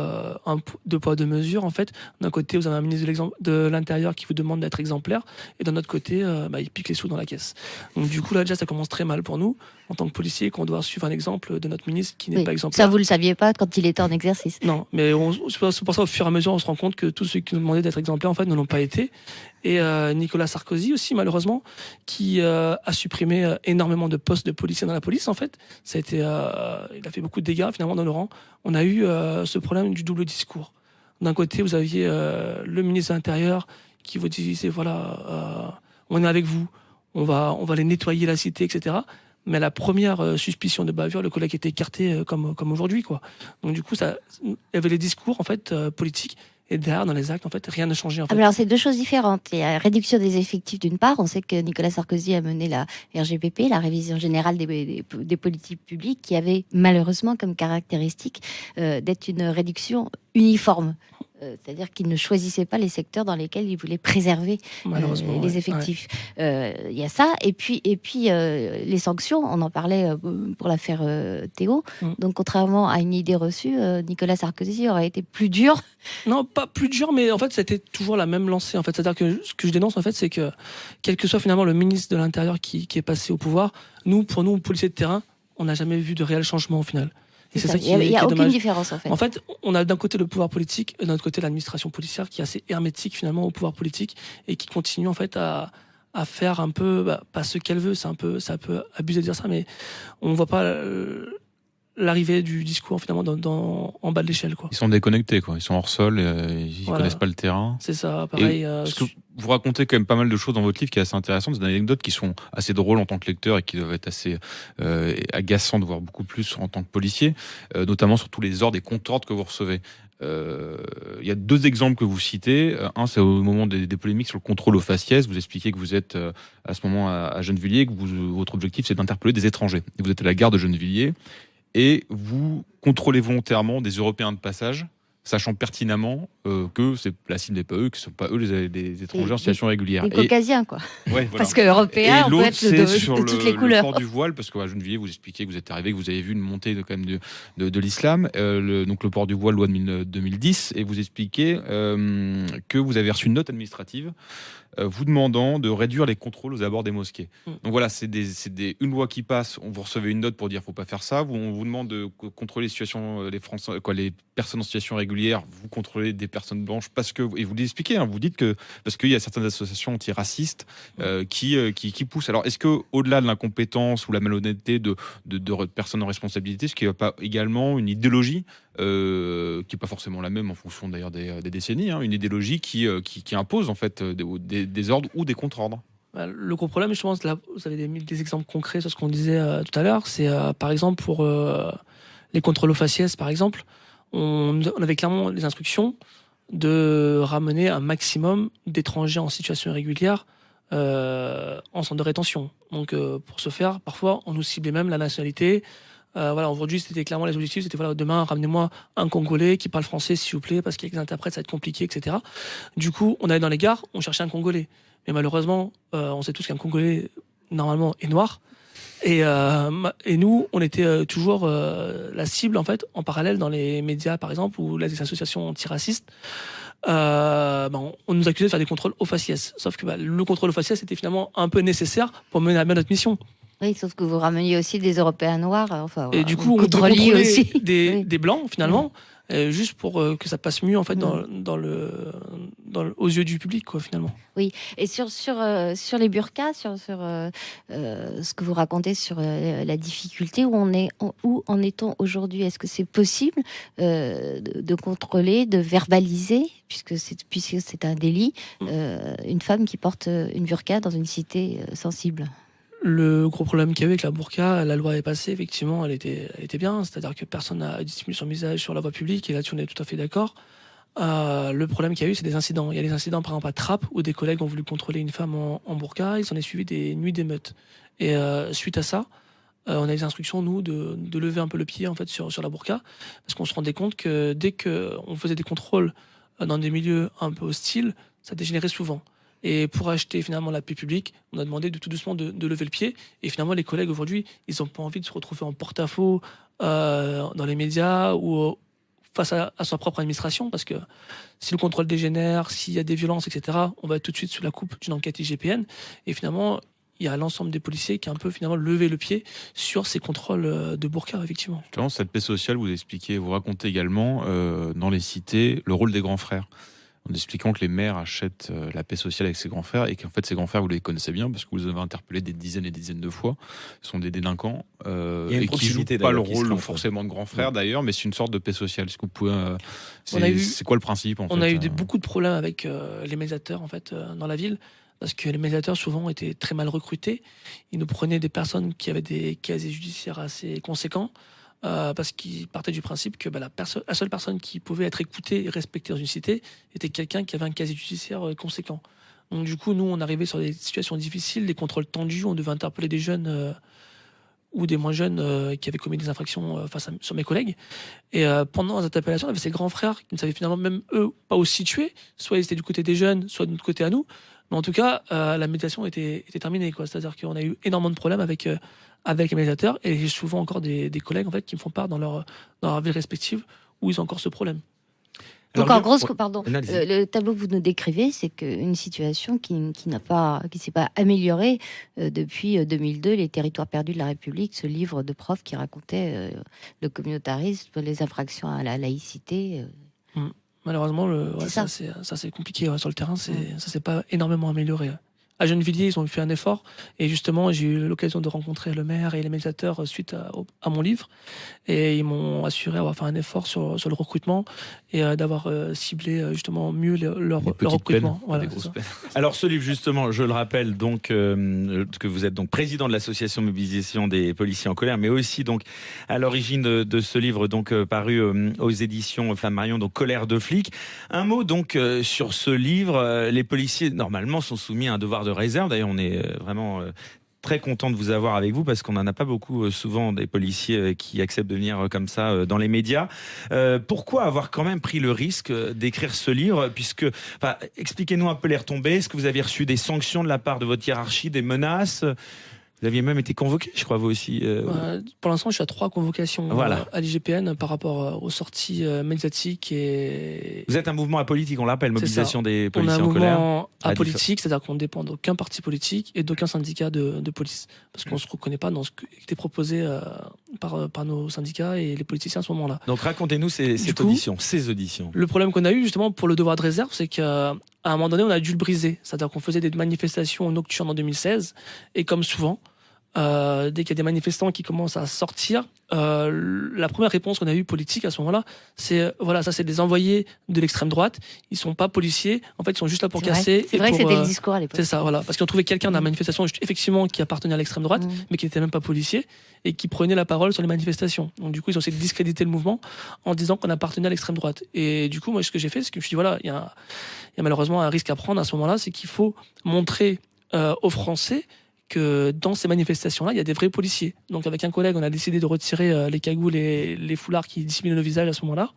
2 poids 2 mesures, en fait. D'un côté, vous avez un ministre de l'Intérieur qui vous demande d'être exemplaire, et d'un autre côté, il pique les sous dans la caisse. Donc du coup, là, déjà, ça commence très mal pour nous, en tant que policiers, qu'on doit suivre un exemple de notre ministre qui n'est pas exemplaire. Ça, vous le saviez pas quand il était en exercice. Non, mais c'est pour ça, au fur et à mesure, on se rend compte que tous ceux qui nous demandaient d'être exemplaires, en fait, ne l'ont pas été. Et Nicolas Sarkozy aussi, malheureusement, qui a supprimé énormément de postes de policiers dans la police, en fait. Ça a été, il a fait beaucoup de dégâts, finalement, dans le rang. On a eu ce problème du double discours. D'un côté, vous aviez le ministre de l'Intérieur qui vous disait, voilà, on est avec vous, on va aller nettoyer la cité, etc. Mais à la première suspicion de bavure, le collègue était écarté comme aujourd'hui, quoi. Donc du coup, il y avait les discours, en fait, politiques. Et derrière, dans les actes, en fait, rien n'a changé. En fait. Alors, c'est 2 choses différentes. Il y a la réduction des effectifs d'une part. On sait que Nicolas Sarkozy a mené la RGPP, la révision générale des politiques publiques, qui avait malheureusement comme caractéristique d'être une réduction uniforme. C'est-à-dire qu'il ne choisissait pas les secteurs dans lesquels il voulait préserver les effectifs. Il y a ça. Et puis les sanctions, on en parlait pour l'affaire Théo. Donc, contrairement à une idée reçue, Nicolas Sarkozy aurait été plus dur. Non, pas plus dur, mais en fait, c'était toujours la même lancée. En fait. C'est-à-dire que ce que je dénonce, en fait, c'est que, quel que soit finalement le ministre de l'Intérieur qui est passé au pouvoir, pour nous, policiers de terrain, on n'a jamais vu de réel changement au final. Et c'est ça qui est dommage. Il n'y a aucune différence, en fait. En fait, on a d'un côté le pouvoir politique et d'un autre côté l'administration policière qui est assez hermétique finalement au pouvoir politique et qui continue en fait à faire un peu, pas ce qu'elle veut, c'est un peu abusé de dire ça, mais on voit pas l'arrivée du discours finalement en bas de l'échelle, quoi. Ils sont déconnectés, quoi. Ils sont hors sol, ils connaissent pas le terrain. C'est ça, pareil. Parce que vous racontez quand même pas mal de choses dans votre livre qui est assez intéressant, des anecdotes qui sont assez drôles en tant que lecteur et qui doivent être assez agaçantes, voire beaucoup plus en tant que policier, notamment sur tous les ordres et contre-ordres que vous recevez. Il y a 2 exemples que vous citez. Un, c'est au moment des polémiques sur le contrôle aux faciès. Vous expliquez que vous êtes à ce moment à Gennevilliers, que votre objectif c'est d'interpeller des étrangers. Et vous êtes à la gare de Gennevilliers et vous contrôlez volontairement des Européens de passage, sachant pertinemment que la cible n'est pas eux, que ce ne sont pas eux les étrangers en situation régulière. Les caucasiens, quoi. Ouais, voilà. Parce que européens, on peut être de toutes les couleurs. Le port du voile, parce qu'à Gennevilliers, vous expliquez que vous êtes arrivé, que vous avez vu une montée de l'islam, donc le port du voile, loi de 2010, et vous expliquez que vous avez reçu une note administrative vous demandant de réduire les contrôles aux abords des mosquées. Donc voilà, c'est une loi qui passe, vous recevez une note pour dire faut pas faire ça, on vous demande de contrôler les personnes en situation régulière, vous contrôlez des personnes blanches parce que, et vous l'expliquez, vous dites que parce qu'il y a certaines associations antiracistes qui poussent. Alors est-ce que au-delà de l'incompétence ou la malhonnêteté de personnes en responsabilité, est-ce qu'il n'y a pas également une idéologie qui n'est pas forcément la même en fonction d'ailleurs des décennies, une idéologie qui impose en fait des ordres ou des contre-ordres? Le gros problème, je pense, là, vous avez des exemples concrets sur ce qu'on disait tout à l'heure, c'est par exemple pour les contrôles aux faciès, par exemple, on avait clairement les instructions de ramener un maximum d'étrangers en situation irrégulière en centre de rétention. Donc pour ce faire, parfois, on nous ciblait même la nationalité. Aujourd'hui, c'était clairement les objectifs, c'était demain, ramenez-moi un Congolais qui parle français, s'il vous plaît, parce qu'avec les interprètes, ça va être compliqué, etc. Du coup, on allait dans les gares, on cherchait un Congolais. Mais malheureusement, on sait tous qu'un Congolais, normalement, est noir. Et nous, on était toujours la cible, en fait, en parallèle dans les médias, par exemple, ou les associations antiracistes. On nous accusait de faire des contrôles aux faciès. Sauf que le contrôle aux faciès était finalement un peu nécessaire pour mener à bien notre mission. Oui, sauf que vous rameniez aussi des Européens noirs. Et du coup, on peut contrôler aussi des blancs, finalement, juste pour que ça passe mieux, en fait, aux yeux du public, quoi, finalement. Oui, et sur les burqas, sur ce que vous racontez sur la difficulté, où en est-on aujourd'hui? Est-ce que c'est possible de contrôler, de verbaliser, puisque c'est un délit, une femme qui porte une burqa dans une cité sensible? Le gros problème qu'il y a eu avec la burqa, la loi est passée, effectivement, elle était bien, c'est-à-dire que personne n'a dissimulé son visage sur la voie publique, et là-dessus on est tout à fait d'accord. Le problème qu'il y a eu, c'est des incidents. Il y a des incidents, par exemple, à Trappes, où des collègues ont voulu contrôler une femme en burqa, il s'en est suivi des nuits d'émeutes. Et suite à ça, on a des instructions, nous, de lever un peu le pied, en fait, sur la burqa, parce qu'on se rendait compte que dès qu'on faisait des contrôles dans des milieux un peu hostiles, ça dégénérait souvent. Et pour acheter finalement la paix publique, on a demandé tout doucement de lever le pied. Et finalement, les collègues aujourd'hui, ils n'ont pas envie de se retrouver en porte-à-faux dans les médias ou face à sa propre administration, parce que si le contrôle dégénère, s'il y a des violences, etc., on va être tout de suite sous la coupe d'une enquête IGPN. Et finalement, il y a l'ensemble des policiers qui a un peu finalement levé le pied sur ces contrôles de burqa, effectivement. Justement, cette paix sociale, vous racontez également dans les cités le rôle des grands frères, en expliquant que les maires achètent la paix sociale avec ses grands frères et qu'en fait ces grands frères, vous les connaissez bien parce que vous les avez interpellés des dizaines et des dizaines de fois. Ce sont des délinquants et qui jouent pas le rôle forcément de grands frères d'ailleurs, mais c'est une sorte de paix sociale. Est-ce que vous pouvez c'est quoi le principe en fait? On a eu beaucoup de problèmes avec les médiateurs en fait dans la ville, parce que les médiateurs souvent étaient très mal recrutés. Ils nous prenaient des personnes qui avaient des casiers judiciaires assez conséquents. Parce qu'ils partaient du principe que la seule personne qui pouvait être écoutée et respectée dans une cité était quelqu'un qui avait un casier judiciaire conséquent. Donc du coup, nous, on arrivait sur des situations difficiles, des contrôles tendus, on devait interpeller des jeunes ou des moins jeunes qui avaient commis des infractions sur mes collègues. Et pendant les interpellations, on avait ces grands frères qui ne savaient finalement même eux pas où se situer, soit ils étaient du côté des jeunes, soit de notre côté à nous. Mais en tout cas, la médiation était terminée, quoi. C'est-à-dire qu'on a eu énormément de problèmes avec les médiateurs, et j'ai souvent encore des collègues en fait qui me font part dans leur vie respective où ils ont encore ce problème. Donc en gros, le tableau que vous nous décrivez, c'est qu'une situation qui s'est pas améliorée depuis 2002, les territoires perdus de la République, ce livre de prof qui racontait le communautarisme, les infractions à la laïcité. Malheureusement, ça c'est compliqué sur le terrain. Ça s'est pas énormément amélioré. À Gennevilliers, ils ont fait un effort, et justement, j'ai eu l'occasion de rencontrer le maire et les médiateurs suite à mon livre, et ils m'ont assuré avoir fait un effort sur le recrutement et d'avoir ciblé justement mieux leur recrutement. Voilà, alors ce livre, justement, je le rappelle donc que vous êtes donc président de l'association Mobilisation des policiers en colère, mais aussi donc à l'origine de ce livre donc paru aux éditions Flammarion, donc Colère de flics. Un mot donc sur ce livre. Les policiers normalement sont soumis à un devoir de réserve. D'ailleurs, on est vraiment très content de vous avoir avec vous, parce qu'on n'en a pas beaucoup souvent des policiers qui acceptent de venir comme ça dans les médias. Pourquoi avoir quand même pris le risque d'écrire ce livre, puisque, expliquez-nous un peu les retombées. Est-ce que vous avez reçu des sanctions de la part de votre hiérarchie, des menaces? Vous aviez même été convoqué, je crois, vous aussi. Pour l'instant, je suis à 3 convocations à l'IGPN par rapport aux sorties médiatiques. Et... Vous êtes un mouvement apolitique, on l'appelle, Mobilisation des policiers en colère. On a un mouvement apolitique, c'est-à-dire qu'on ne dépend d'aucun parti politique et d'aucun syndicat de police. Parce qu'on ne se reconnaît pas dans ce qui était proposé par nos syndicats et les politiciens à ce moment-là. Donc racontez-nous ces auditions. Le problème qu'on a eu justement pour le devoir de réserve, c'est qu'à un moment donné, on a dû le briser. C'est-à-dire qu'on faisait des manifestations nocturnes en 2016, et comme souvent, dès qu'il y a des manifestants qui commencent à sortir, la première réponse qu'on a eue politique à ce moment-là, c'est ça c'est des envoyés de l'extrême droite, ils sont pas policiers, en fait ils sont juste là pour casser. C'est vrai que c'était le discours à l'époque. C'est ça, parce qu'on trouvait quelqu'un dans la manifestation effectivement qui appartenait à l'extrême droite, mais qui n'était même pas policier, et qui prenait la parole sur les manifestations. Donc du coup ils ont essayé de discréditer le mouvement en disant qu'on appartenait à l'extrême droite. Et du coup moi ce que j'ai fait, c'est que je me suis dit il y a malheureusement un risque à prendre à ce moment-là, c'est qu'il faut montrer aux Français que dans ces manifestations-là, il y a des vrais policiers. Donc avec un collègue, on a décidé de retirer les cagoules et les foulards qui dissimulent nos visages à ce moment-là.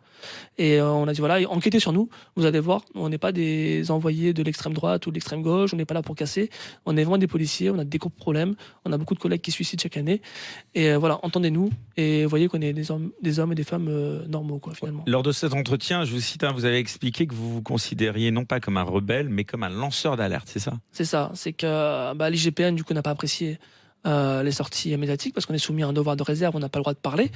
Et on a dit enquêtez sur nous, vous allez voir, on n'est pas des envoyés de l'extrême droite ou de l'extrême gauche, on n'est pas là pour casser, on est vraiment des policiers, on a des gros problèmes, on a beaucoup de collègues qui se suicident chaque année. Et entendez-nous, et voyez qu'on est des hommes et des femmes normaux, finalement. Lors de cet entretien, je vous cite, vous avez expliqué que vous vous considériez non pas comme un rebelle, mais comme un lanceur d'alerte, c'est ça? C'est ça, c'est que l'IGPN, du coup, n'a pas apprécié les sorties médiatiques, parce qu'on est soumis à un devoir de réserve, on n'a pas le droit de parler.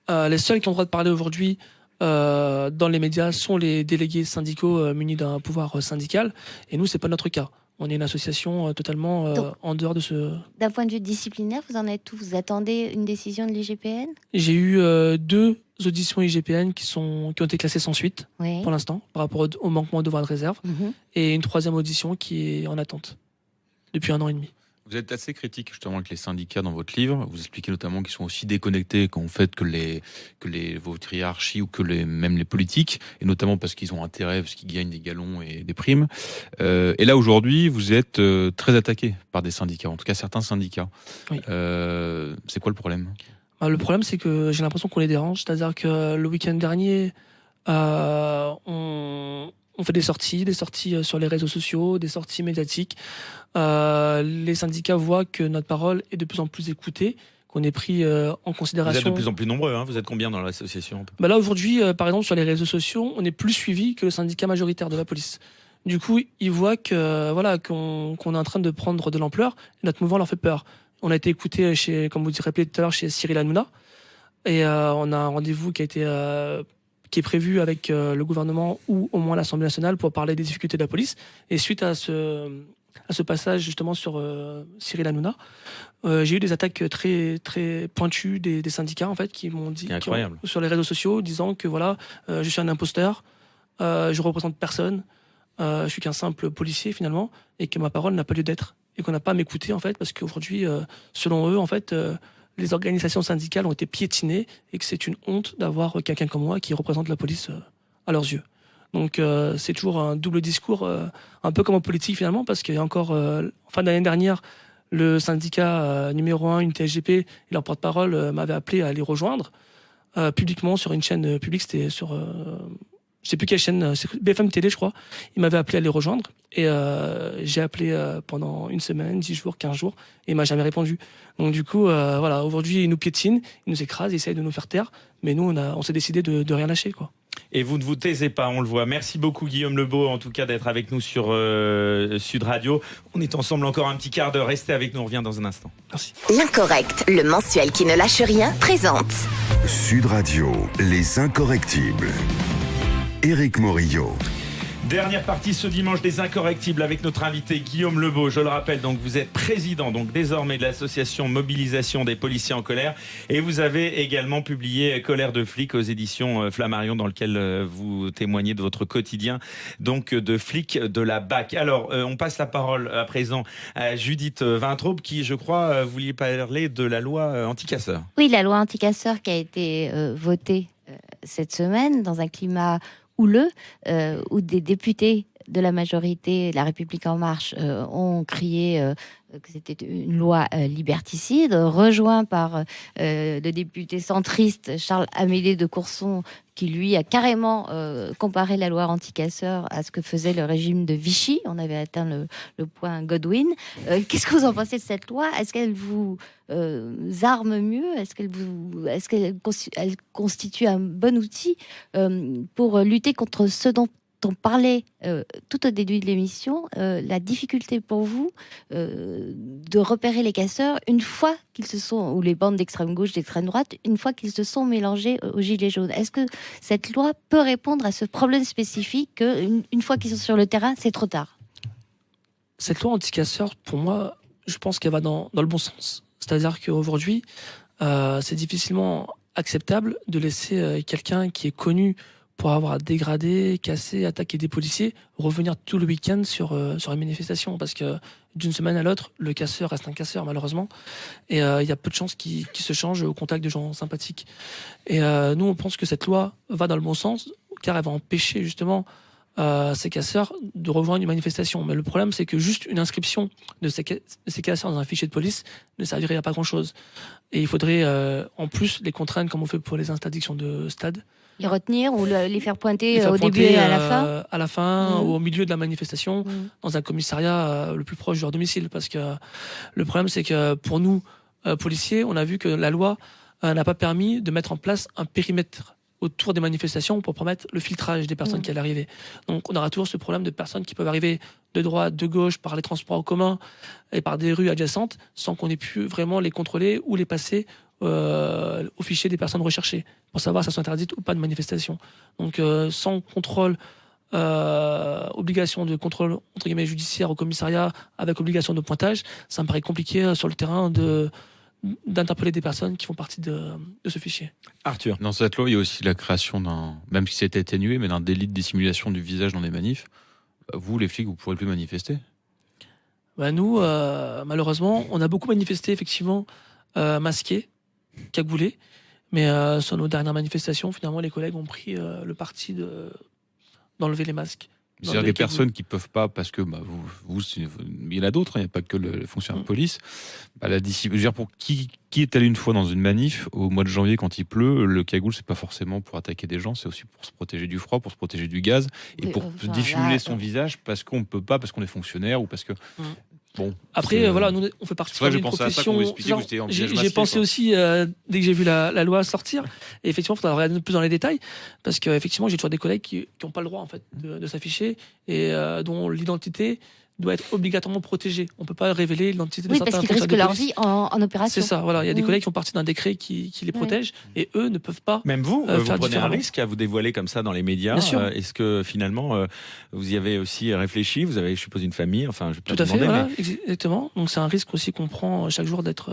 Les seuls qui ont le droit de parler aujourd'hui dans les médias sont les délégués syndicaux munis d'un pouvoir syndical, et nous, c'est pas notre cas. On est une association totalement en dehors de ce... D'un point de vue disciplinaire, vous en êtes où? Vous attendez une décision de l'IGPN? J'ai eu 2 auditions IGPN qui ont été classées sans suite, pour l'instant, par rapport au manquement au devoir de réserve, et une 3e audition qui est en attente depuis 1 an et demi. Vous êtes assez critique justement avec les syndicats dans votre livre. Vous expliquez notamment qu'ils sont aussi déconnectés qu'en fait votre hiérarchie ou même les politiques, et notamment parce qu'ils ont intérêt, parce qu'ils gagnent des galons et des primes. Et là aujourd'hui, vous êtes très attaqué par des syndicats, en tout cas certains syndicats. Oui. C'est quoi le problème? Le problème, c'est que j'ai l'impression qu'on les dérange. C'est-à-dire que le week-end dernier, on fait des sorties sur les réseaux sociaux, des sorties médiatiques. Les syndicats voient que notre parole est de plus en plus écoutée, qu'on est pris en considération. Vous êtes de plus en plus nombreux, hein. Vous êtes combien dans l'association? Là, aujourd'hui, par exemple, sur les réseaux sociaux, on est plus suivi que le syndicat majoritaire de la police. Du coup, ils voient que, qu'on est en train de prendre de l'ampleur, et notre mouvement leur fait peur. On a été écouté comme vous rappelez tout à l'heure, chez Cyril Hanouna, et on a un rendez-vous qui est prévu avec le gouvernement ou au moins l'Assemblée nationale pour parler des difficultés de la police. Et suite à ce passage justement sur Cyril Hanouna, j'ai eu des attaques très très pointues des syndicats en fait qui m'ont dit sur les réseaux sociaux disant que je suis un imposteur, je représente personne, je suis qu'un simple policier finalement, et que ma parole n'a pas lieu d'être et qu'on n'a pas à m'écouter en fait parce qu'aujourd'hui selon eux en fait les organisations syndicales ont été piétinées et que c'est une honte d'avoir quelqu'un comme moi qui représente la police à leurs yeux. Donc c'est toujours un double discours, un peu comme en politique finalement, parce qu'il y a encore, en fin d'année dernière, le syndicat numéro 1, une TSGP, et leur porte-parole m'avait appelé à les rejoindre publiquement sur une chaîne publique, c'était sur... je sais plus quelle chaîne, c'est BFM Télé je crois, ils m'avaient appelé à les rejoindre, et j'ai appelé pendant 1 semaine, 10 jours, 15 jours, et il m'a jamais répondu. Donc du coup, aujourd'hui ils nous piétinent, ils nous écrasent, ils essayent de nous faire taire, mais nous on s'est décidé de rien lâcher quoi. Et vous ne vous taisez pas, on le voit. Merci beaucoup Guillaume Lebeau, en tout cas d'être avec nous sur Sud Radio. On est ensemble encore un petit quart d'heure. Restez avec nous, on revient dans un instant. Merci. L'Incorrect, le mensuel qui ne lâche rien, présente Sud Radio, les Incorrectibles. Éric Morillo. Dernière partie ce dimanche des Incorrectibles avec notre invité Guillaume Lebeau. Je le rappelle, donc vous êtes président donc désormais de l'association Mobilisation des policiers en colère, et vous avez également publié Colère de flic aux éditions Flammarion, dans lequel vous témoignez de votre quotidien donc de flic de la BAC. Alors on passe la parole à présent à Judith Vintraube qui, je crois, vouliez parler de la loi anti-casseurs. Oui, la loi anti-casseurs qui a été votée cette semaine dans un climat houleux, où des députés de la majorité, La République En Marche, ont crié que c'était une loi liberticide, rejoint par le député centriste Charles Amédée de Courson, qui lui a carrément comparé la loi anti-casseurs à ce que faisait le régime de Vichy. On avait atteint le point Godwin. Qu'est-ce que vous en pensez de cette loi? Est-ce qu'elle vous arme mieux? Est-ce qu'elle constitue un bon outil pour lutter contre ce dont on parlait tout au début de l'émission, la difficulté pour vous de repérer les casseurs une fois qu'ils se sont, ou les bandes d'extrême gauche, d'extrême droite, une fois qu'ils se sont mélangés aux gilets jaunes? Est-ce que cette loi peut répondre à ce problème spécifique qu'une fois qu'ils sont sur le terrain, c'est trop tard? Cette loi anti-casseurs, pour moi, je pense qu'elle va dans le bon sens. C'est-à-dire qu'aujourd'hui, c'est difficilement acceptable de laisser quelqu'un qui est connu pour avoir dégradé, cassé, attaqué des policiers, revenir tout le week-end sur une manifestation. Parce que d'une semaine à l'autre, le casseur reste un casseur, malheureusement. Et il y a peu de chances qu'il se change au contact de gens sympathiques. Et nous, on pense que cette loi va dans le bon sens, car elle va empêcher justement ces casseurs de rejoindre une manifestation. Mais le problème, c'est que juste une inscription de ces casseurs dans un fichier de police ne servirait à pas grand-chose. Et il faudrait en plus les contraindre comme on fait pour les interdictions de stade. Les retenir ou les faire pointer au début et à la fin? À la fin ou au milieu de la manifestation, dans un commissariat le plus proche de leur domicile. Parce que le problème, c'est que pour nous, policiers, on a vu que la loi n'a pas permis de mettre en place un périmètre autour des manifestations pour permettre le filtrage des personnes qui allaient arriver. Donc on aura toujours ce problème de personnes qui peuvent arriver de droite, de gauche, par les transports en commun et par des rues adjacentes, sans qu'on ait pu vraiment les contrôler ou les passer au fichier des personnes recherchées, pour savoir si elles sont interdites ou pas de manifestation. Donc sans contrôle, obligation de contrôle entre guillemets judiciaire au commissariat, avec obligation de pointage, ça me paraît compliqué sur le terrain d'interpeller des personnes qui font partie de ce fichier. Arthur. Dans cette loi, il y a aussi la création d'un, même si c'était atténué, mais d'un délit de dissimulation du visage dans des manifs. Vous, les flics, vous ne pourrez plus manifester ? Nous, malheureusement, on a beaucoup manifesté, effectivement, masqués, cagoulés, mais sur nos dernières manifestations, finalement, les collègues ont pris le parti d'enlever les masques. C'est-à-dire des personnes qui ne peuvent pas, parce que il y en a d'autres, il n'y a pas que le fonctionnaire de police. Je veux dire, pour qui est allé une fois dans une manif au mois de janvier quand il pleut, le cagoule, c'est pas forcément pour attaquer des gens, c'est aussi pour se protéger du froid, pour se protéger du gaz et pour dissimuler son visage parce qu'on ne peut pas, parce qu'on est fonctionnaire ou parce que... Bon, après, voilà, nous, on fait partie d'une profession. J'ai pensé aussi, dès que j'ai vu la loi sortir, et effectivement, il faudra regarder plus dans les détails, parce qu'effectivement, j'ai toujours des collègues qui n'ont pas le droit en fait, de s'afficher, et dont l'identité doit être obligatoirement protégée. On ne peut pas révéler l'identité de certains fonctionnaires de police. Parce qu'ils risquent leur vie en opération. C'est ça, voilà. Il y a des collègues qui font partie d'un décret qui les protège, et eux ne peuvent pas. Même vous, vous prenez un risque à vous dévoiler comme ça dans les médias. Bien sûr. Est-ce que finalement, vous y avez aussi réfléchi ? Vous avez, je suppose, une famille. Enfin, je peux tout à fait, demander, voilà, exactement. Donc c'est un risque aussi qu'on prend chaque jour d'être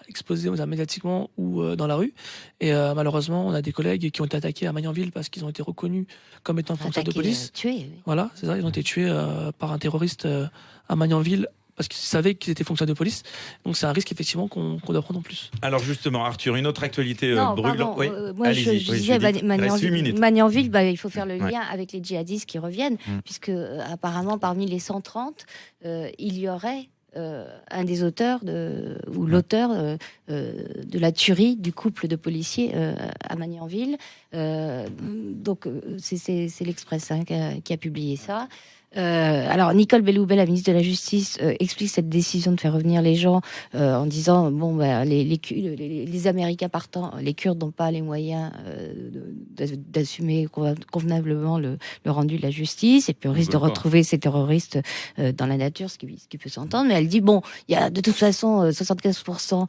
exposé médiatiquement ou dans la rue. Et malheureusement, on a des collègues qui ont été attaqués à Magnanville parce qu'ils ont été reconnus comme étant fonctionnaires de police. Tués. Voilà, c'est ça. Ils ont été tués par un terroriste à Magnanville parce qu'ils savaient qu'ils étaient fonctionnaires de police. Donc c'est un risque effectivement qu'on doit prendre en plus. Alors justement, Arthur, une autre actualité brûlante. Oui. Moi, je disais Magnanville, il faut faire le lien avec les djihadistes qui reviennent, puisque apparemment parmi les 130, il y aurait un des auteurs l'auteur de la tuerie du couple de policiers à Magnanville. Donc c'est l'Express qui a publié ça. Alors Nicole Belloubet, la ministre de la Justice, explique cette décision de faire revenir les gens en disant les Américains partant, les Kurdes n'ont pas les moyens d'assumer convenablement le rendu de la justice, et puis on risque de retrouver ces terroristes dans la nature, ce qui peut s'entendre. Mais elle dit il y a de toute façon 75%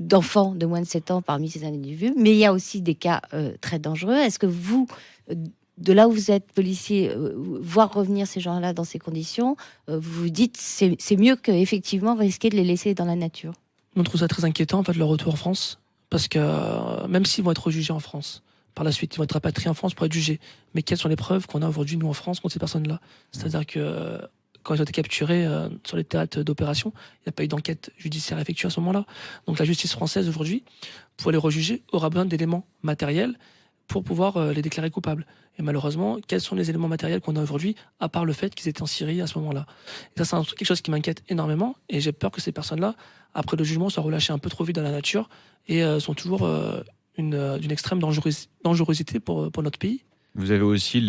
d'enfants de moins de 7 ans parmi ces individus, mais il y a aussi des cas très dangereux. Est-ce que vous, de là où vous êtes policier, voir revenir ces gens-là dans ces conditions, vous vous dites c'est mieux qu'effectivement risquer de les laisser dans la nature? On trouve ça très inquiétant en fait, leur retour en France, parce que même s'ils vont être jugés en France, par la suite ils vont être rapatriés en France pour être jugés. Mais quelles sont les preuves qu'on a aujourd'hui nous en France contre ces personnes-là? C'est-à-dire que quand ils ont été capturés sur les théâtres d'opération, il n'y a pas eu d'enquête judiciaire effectuée à ce moment-là. Donc la justice française aujourd'hui, pour les rejuger, aura besoin d'éléments matériels pour pouvoir les déclarer coupables. Et malheureusement, quels sont les éléments matériels qu'on a aujourd'hui, à part le fait qu'ils étaient en Syrie à ce moment-là? Et ça, c'est quelque chose qui m'inquiète énormément, et j'ai peur que ces personnes-là, après le jugement, soient relâchées un peu trop vite dans la nature, et sont toujours d'une extrême dangerosité pour notre pays. Vous avez aussi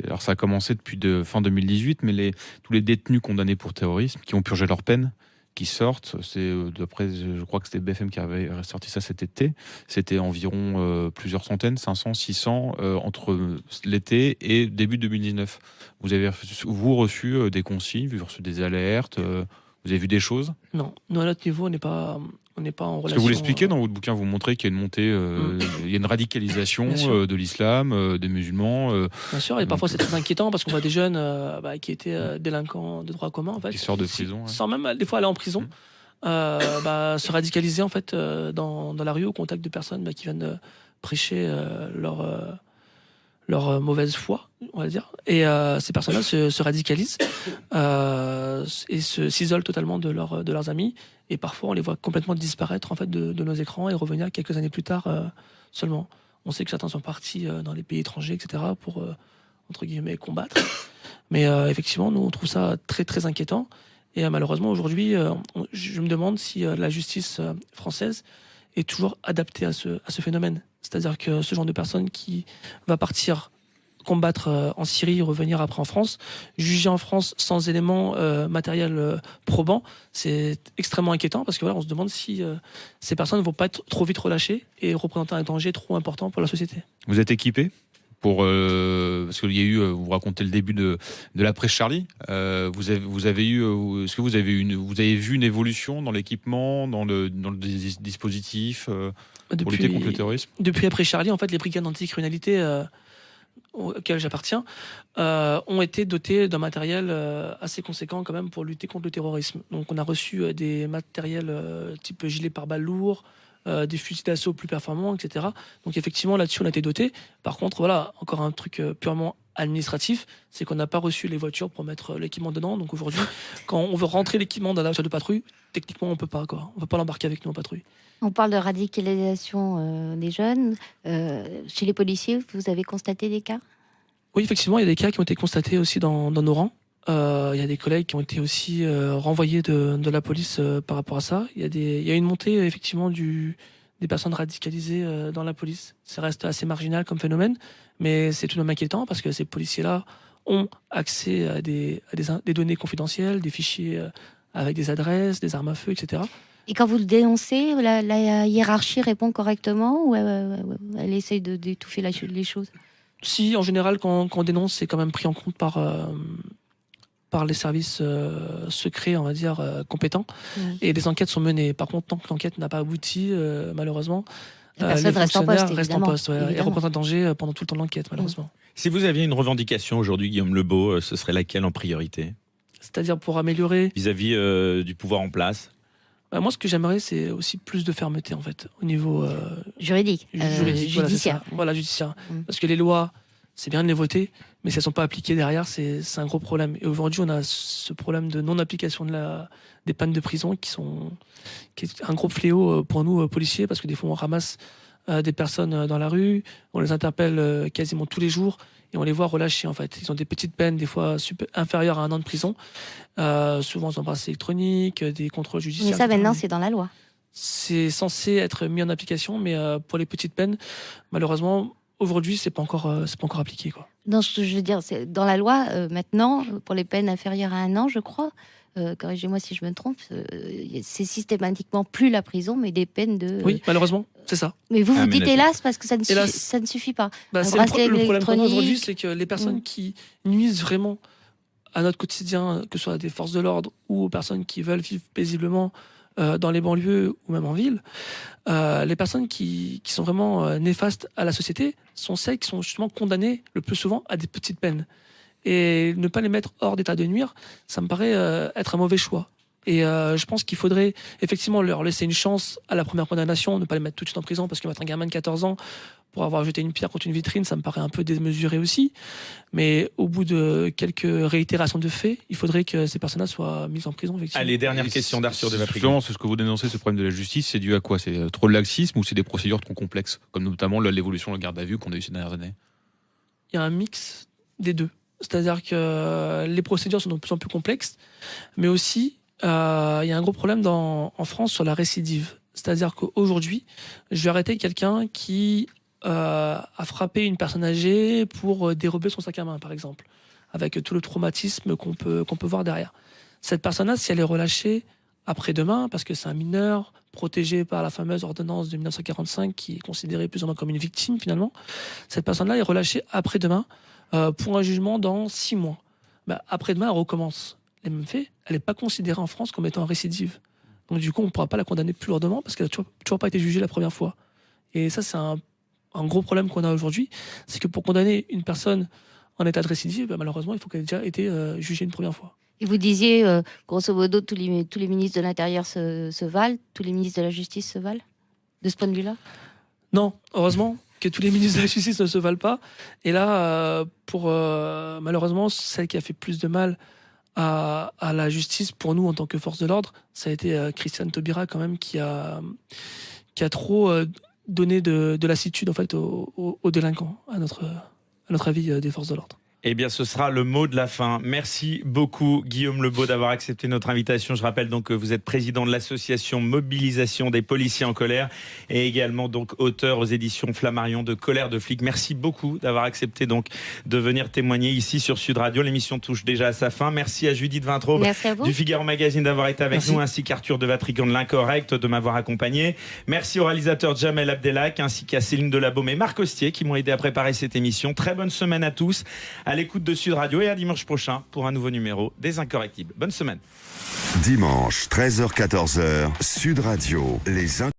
alors ça a commencé depuis fin 2018, mais tous les détenus condamnés pour terrorisme, qui ont purgé leur peine, qui sortent, c'est d'après, je crois que c'était BFM qui avait sorti ça cet été, c'était environ plusieurs centaines, 500, 600 entre l'été et début 2019. Vous avez reçu des consignes, vous avez reçu des alertes, vous avez vu des choses? Non, nous à notre niveau, on n'est pas en relation. Parce que vous l'expliquez dans votre bouquin, vous montrez qu'il y a une montée, il y a une radicalisation de l'islam, des musulmans. Bien sûr, et parfois c'est très inquiétant parce qu'on voit des jeunes qui étaient délinquants de droit commun, en fait, qui sortent de prison, sans même des fois aller en prison, se radicaliser en fait dans la rue au contact de personnes qui viennent prêcher leur mauvaise foi, on va dire. Et ces personnes-là se radicalisent et s'isolent totalement de leurs amis. Et parfois, on les voit complètement disparaître en fait, de nos écrans et revenir quelques années plus tard seulement. On sait que certains sont partis dans les pays étrangers, etc., pour, entre guillemets, combattre. Mais effectivement, nous, on trouve ça très, très inquiétant. Et malheureusement, aujourd'hui, je me demande si la justice française est toujours adaptée à ce phénomène. C'est-à-dire que ce genre de personne qui va partir combattre en Syrie, revenir après en France, juger en France sans éléments matériels probants, c'est extrêmement inquiétant parce que voilà, on se demande si ces personnes ne vont pas être trop vite relâchées et représenter un danger trop important pour la société. Vous êtes équipé pour parce qu'il y a eu, vous racontez le début de l'après Charlie. Vous avez eu, est-ce que vous avez vu une évolution dans l'équipement, dans le dispositif pour lutter contre le terrorisme? Depuis après Charlie, en fait, les brigades anticriminalité auxquelles j'appartiens ont été dotées d'un matériel assez conséquent quand même pour lutter contre le terrorisme. Donc, on a reçu des matériels type gilet pare-balles lourd, des fusils d'assaut plus performants, etc. Donc effectivement, là-dessus, on a été doté. Par contre, voilà, encore un truc purement administratif, c'est qu'on n'a pas reçu les voitures pour mettre l'équipement dedans. Donc aujourd'hui, quand on veut rentrer l'équipement dans la voiture de patrouille, techniquement, on peut pas, quoi. On peut pas l'embarquer avec nous en patrouille. On parle de radicalisation des jeunes. Chez les policiers, vous avez constaté des cas? Oui, effectivement, il y a des cas qui ont été constatés aussi dans nos rangs. Il y a des collègues qui ont été aussi renvoyés de la police par rapport à ça. Il y a une montée effectivement des personnes radicalisées dans la police. Ça reste assez marginal comme phénomène, mais c'est tout de même inquiétant parce que ces policiers-là ont accès à des données confidentielles, des fichiers avec des adresses, des armes à feu, etc. Et quand vous le dénoncez, la hiérarchie répond correctement ou elle essaye d'étouffer les choses? Si, en général, quand on dénonce, c'est quand même pris en compte par les services secrets, on va dire, compétents. Et des enquêtes sont menées. Par contre, tant que l'enquête n'a pas abouti, malheureusement, les fonctionnaires restent en poste. Et représentent un danger pendant tout le temps de l'enquête, malheureusement. Si vous aviez une revendication aujourd'hui, Guillaume Lebeau, ce serait laquelle en priorité? C'est-à-dire pour améliorer... Vis-à-vis du pouvoir en place? Moi, ce que j'aimerais, c'est aussi plus de fermeté, en fait, au niveau... juridique, judiciaire. Voilà, judiciaire. Parce que les lois, c'est bien de les voter, mais si elles ne sont pas appliquées derrière, c'est un gros problème. Et aujourd'hui, on a ce problème de non-application des peines de prison qui est un gros fléau pour nous, policiers, parce que des fois, on ramasse des personnes dans la rue, on les interpelle quasiment tous les jours, et on les voit relâcher, en fait. Ils ont des petites peines, des fois inférieures à 1 an de prison, souvent sans bracelet électronique, des contrôles judiciaires. Mais ça, maintenant, c'est dans la loi. C'est censé être mis en application, mais pour les petites peines, malheureusement... Aujourd'hui, c'est pas encore appliqué, quoi. Non, je veux dire, c'est dans la loi maintenant pour les peines inférieures à 1 an, je crois. Corrigez-moi si je me trompe. C'est systématiquement plus la prison, mais des peines de. Oui, malheureusement, c'est ça. Mais vous dites hélas parce que ça ne suffit pas. Le problème qu'on a aujourd'hui, c'est que les personnes qui nuisent vraiment à notre quotidien, que ce soit des forces de l'ordre ou aux personnes qui veulent vivre paisiblement dans les banlieues ou même en ville, les personnes qui sont vraiment néfastes à la société sont celles qui sont justement condamnées le plus souvent à des petites peines. Et ne pas les mettre hors d'état de nuire, ça me paraît être un mauvais choix. Et je pense qu'il faudrait effectivement leur laisser une chance à la première condamnation, ne pas les mettre tout de suite en prison, parce que mettre un gamin de 14 ans pour avoir jeté une pierre contre une vitrine, ça me paraît un peu démesuré aussi. Mais au bout de quelques réitérations de faits, il faudrait que ces personnes-là soient mises en prison, effectivement. Allez, dernière question d'Arthur de Vatrigan. Justement, ce que vous dénoncez, ce problème de la justice, c'est dû à quoi? C'est trop de laxisme ou c'est des procédures trop complexes, comme notamment l'évolution de la garde à vue qu'on a eu ces dernières années? Il y a un mix des deux. C'est-à-dire que les procédures sont de plus en plus complexes, mais aussi, il y a un gros problème en France sur la récidive. C'est-à-dire qu'aujourd'hui, je vais arrêter quelqu'un qui a frappé une personne âgée pour dérober son sac à main, par exemple, avec tout le traumatisme qu'on peut voir derrière. Cette personne-là, si elle est relâchée après-demain, parce que c'est un mineur protégé par la fameuse ordonnance de 1945 qui est considérée plus ou moins comme une victime finalement, cette personne-là est relâchée après-demain pour un jugement dans 6 mois. Après-demain, elle recommence les mêmes faits, elle n'est pas considérée en France comme étant en récidive. Donc du coup, on ne pourra pas la condamner plus lourdement parce qu'elle n'a toujours pas été jugée la première fois. Et ça, c'est un gros problème qu'on a aujourd'hui, c'est que pour condamner une personne en état de récidive, malheureusement, il faut qu'elle ait déjà été jugée une première fois. Et vous disiez, grosso modo, tous les ministres de l'Intérieur se valent, tous les ministres de la Justice se valent, de ce point de vue-là? Non, heureusement que tous les ministres de la Justice ne se valent pas. Et là, pour malheureusement, celle qui a fait plus de mal à la justice, pour nous, en tant que force de l'ordre, ça a été Christiane Taubira, quand même, qui a trop donné de lassitude, en fait, aux délinquants, à notre avis, des forces de l'ordre. Eh bien, ce sera le mot de la fin. Merci beaucoup, Guillaume Lebeau, d'avoir accepté notre invitation. Je rappelle donc que vous êtes président de l'association Mobilisation des policiers en colère et également donc auteur aux éditions Flammarion de Colère de flic. Merci beaucoup d'avoir accepté donc de venir témoigner ici sur Sud Radio. L'émission touche déjà à sa fin. Merci à Judith Vintraube du Figaro Magazine d'avoir été avec nous, ainsi qu'Arthur de Vatrigan de l'Incorrect de m'avoir accompagné. Merci au réalisateur Jamel Abdelak ainsi qu'à Céline Delabaume et Marc Ostier qui m'ont aidé à préparer cette émission. Très bonne semaine à tous. À l'écoute de Sud Radio et à dimanche prochain pour un nouveau numéro des Incorrectibles. Bonne semaine. Dimanche, 13h-14h, Sud Radio, les Incorrectibles.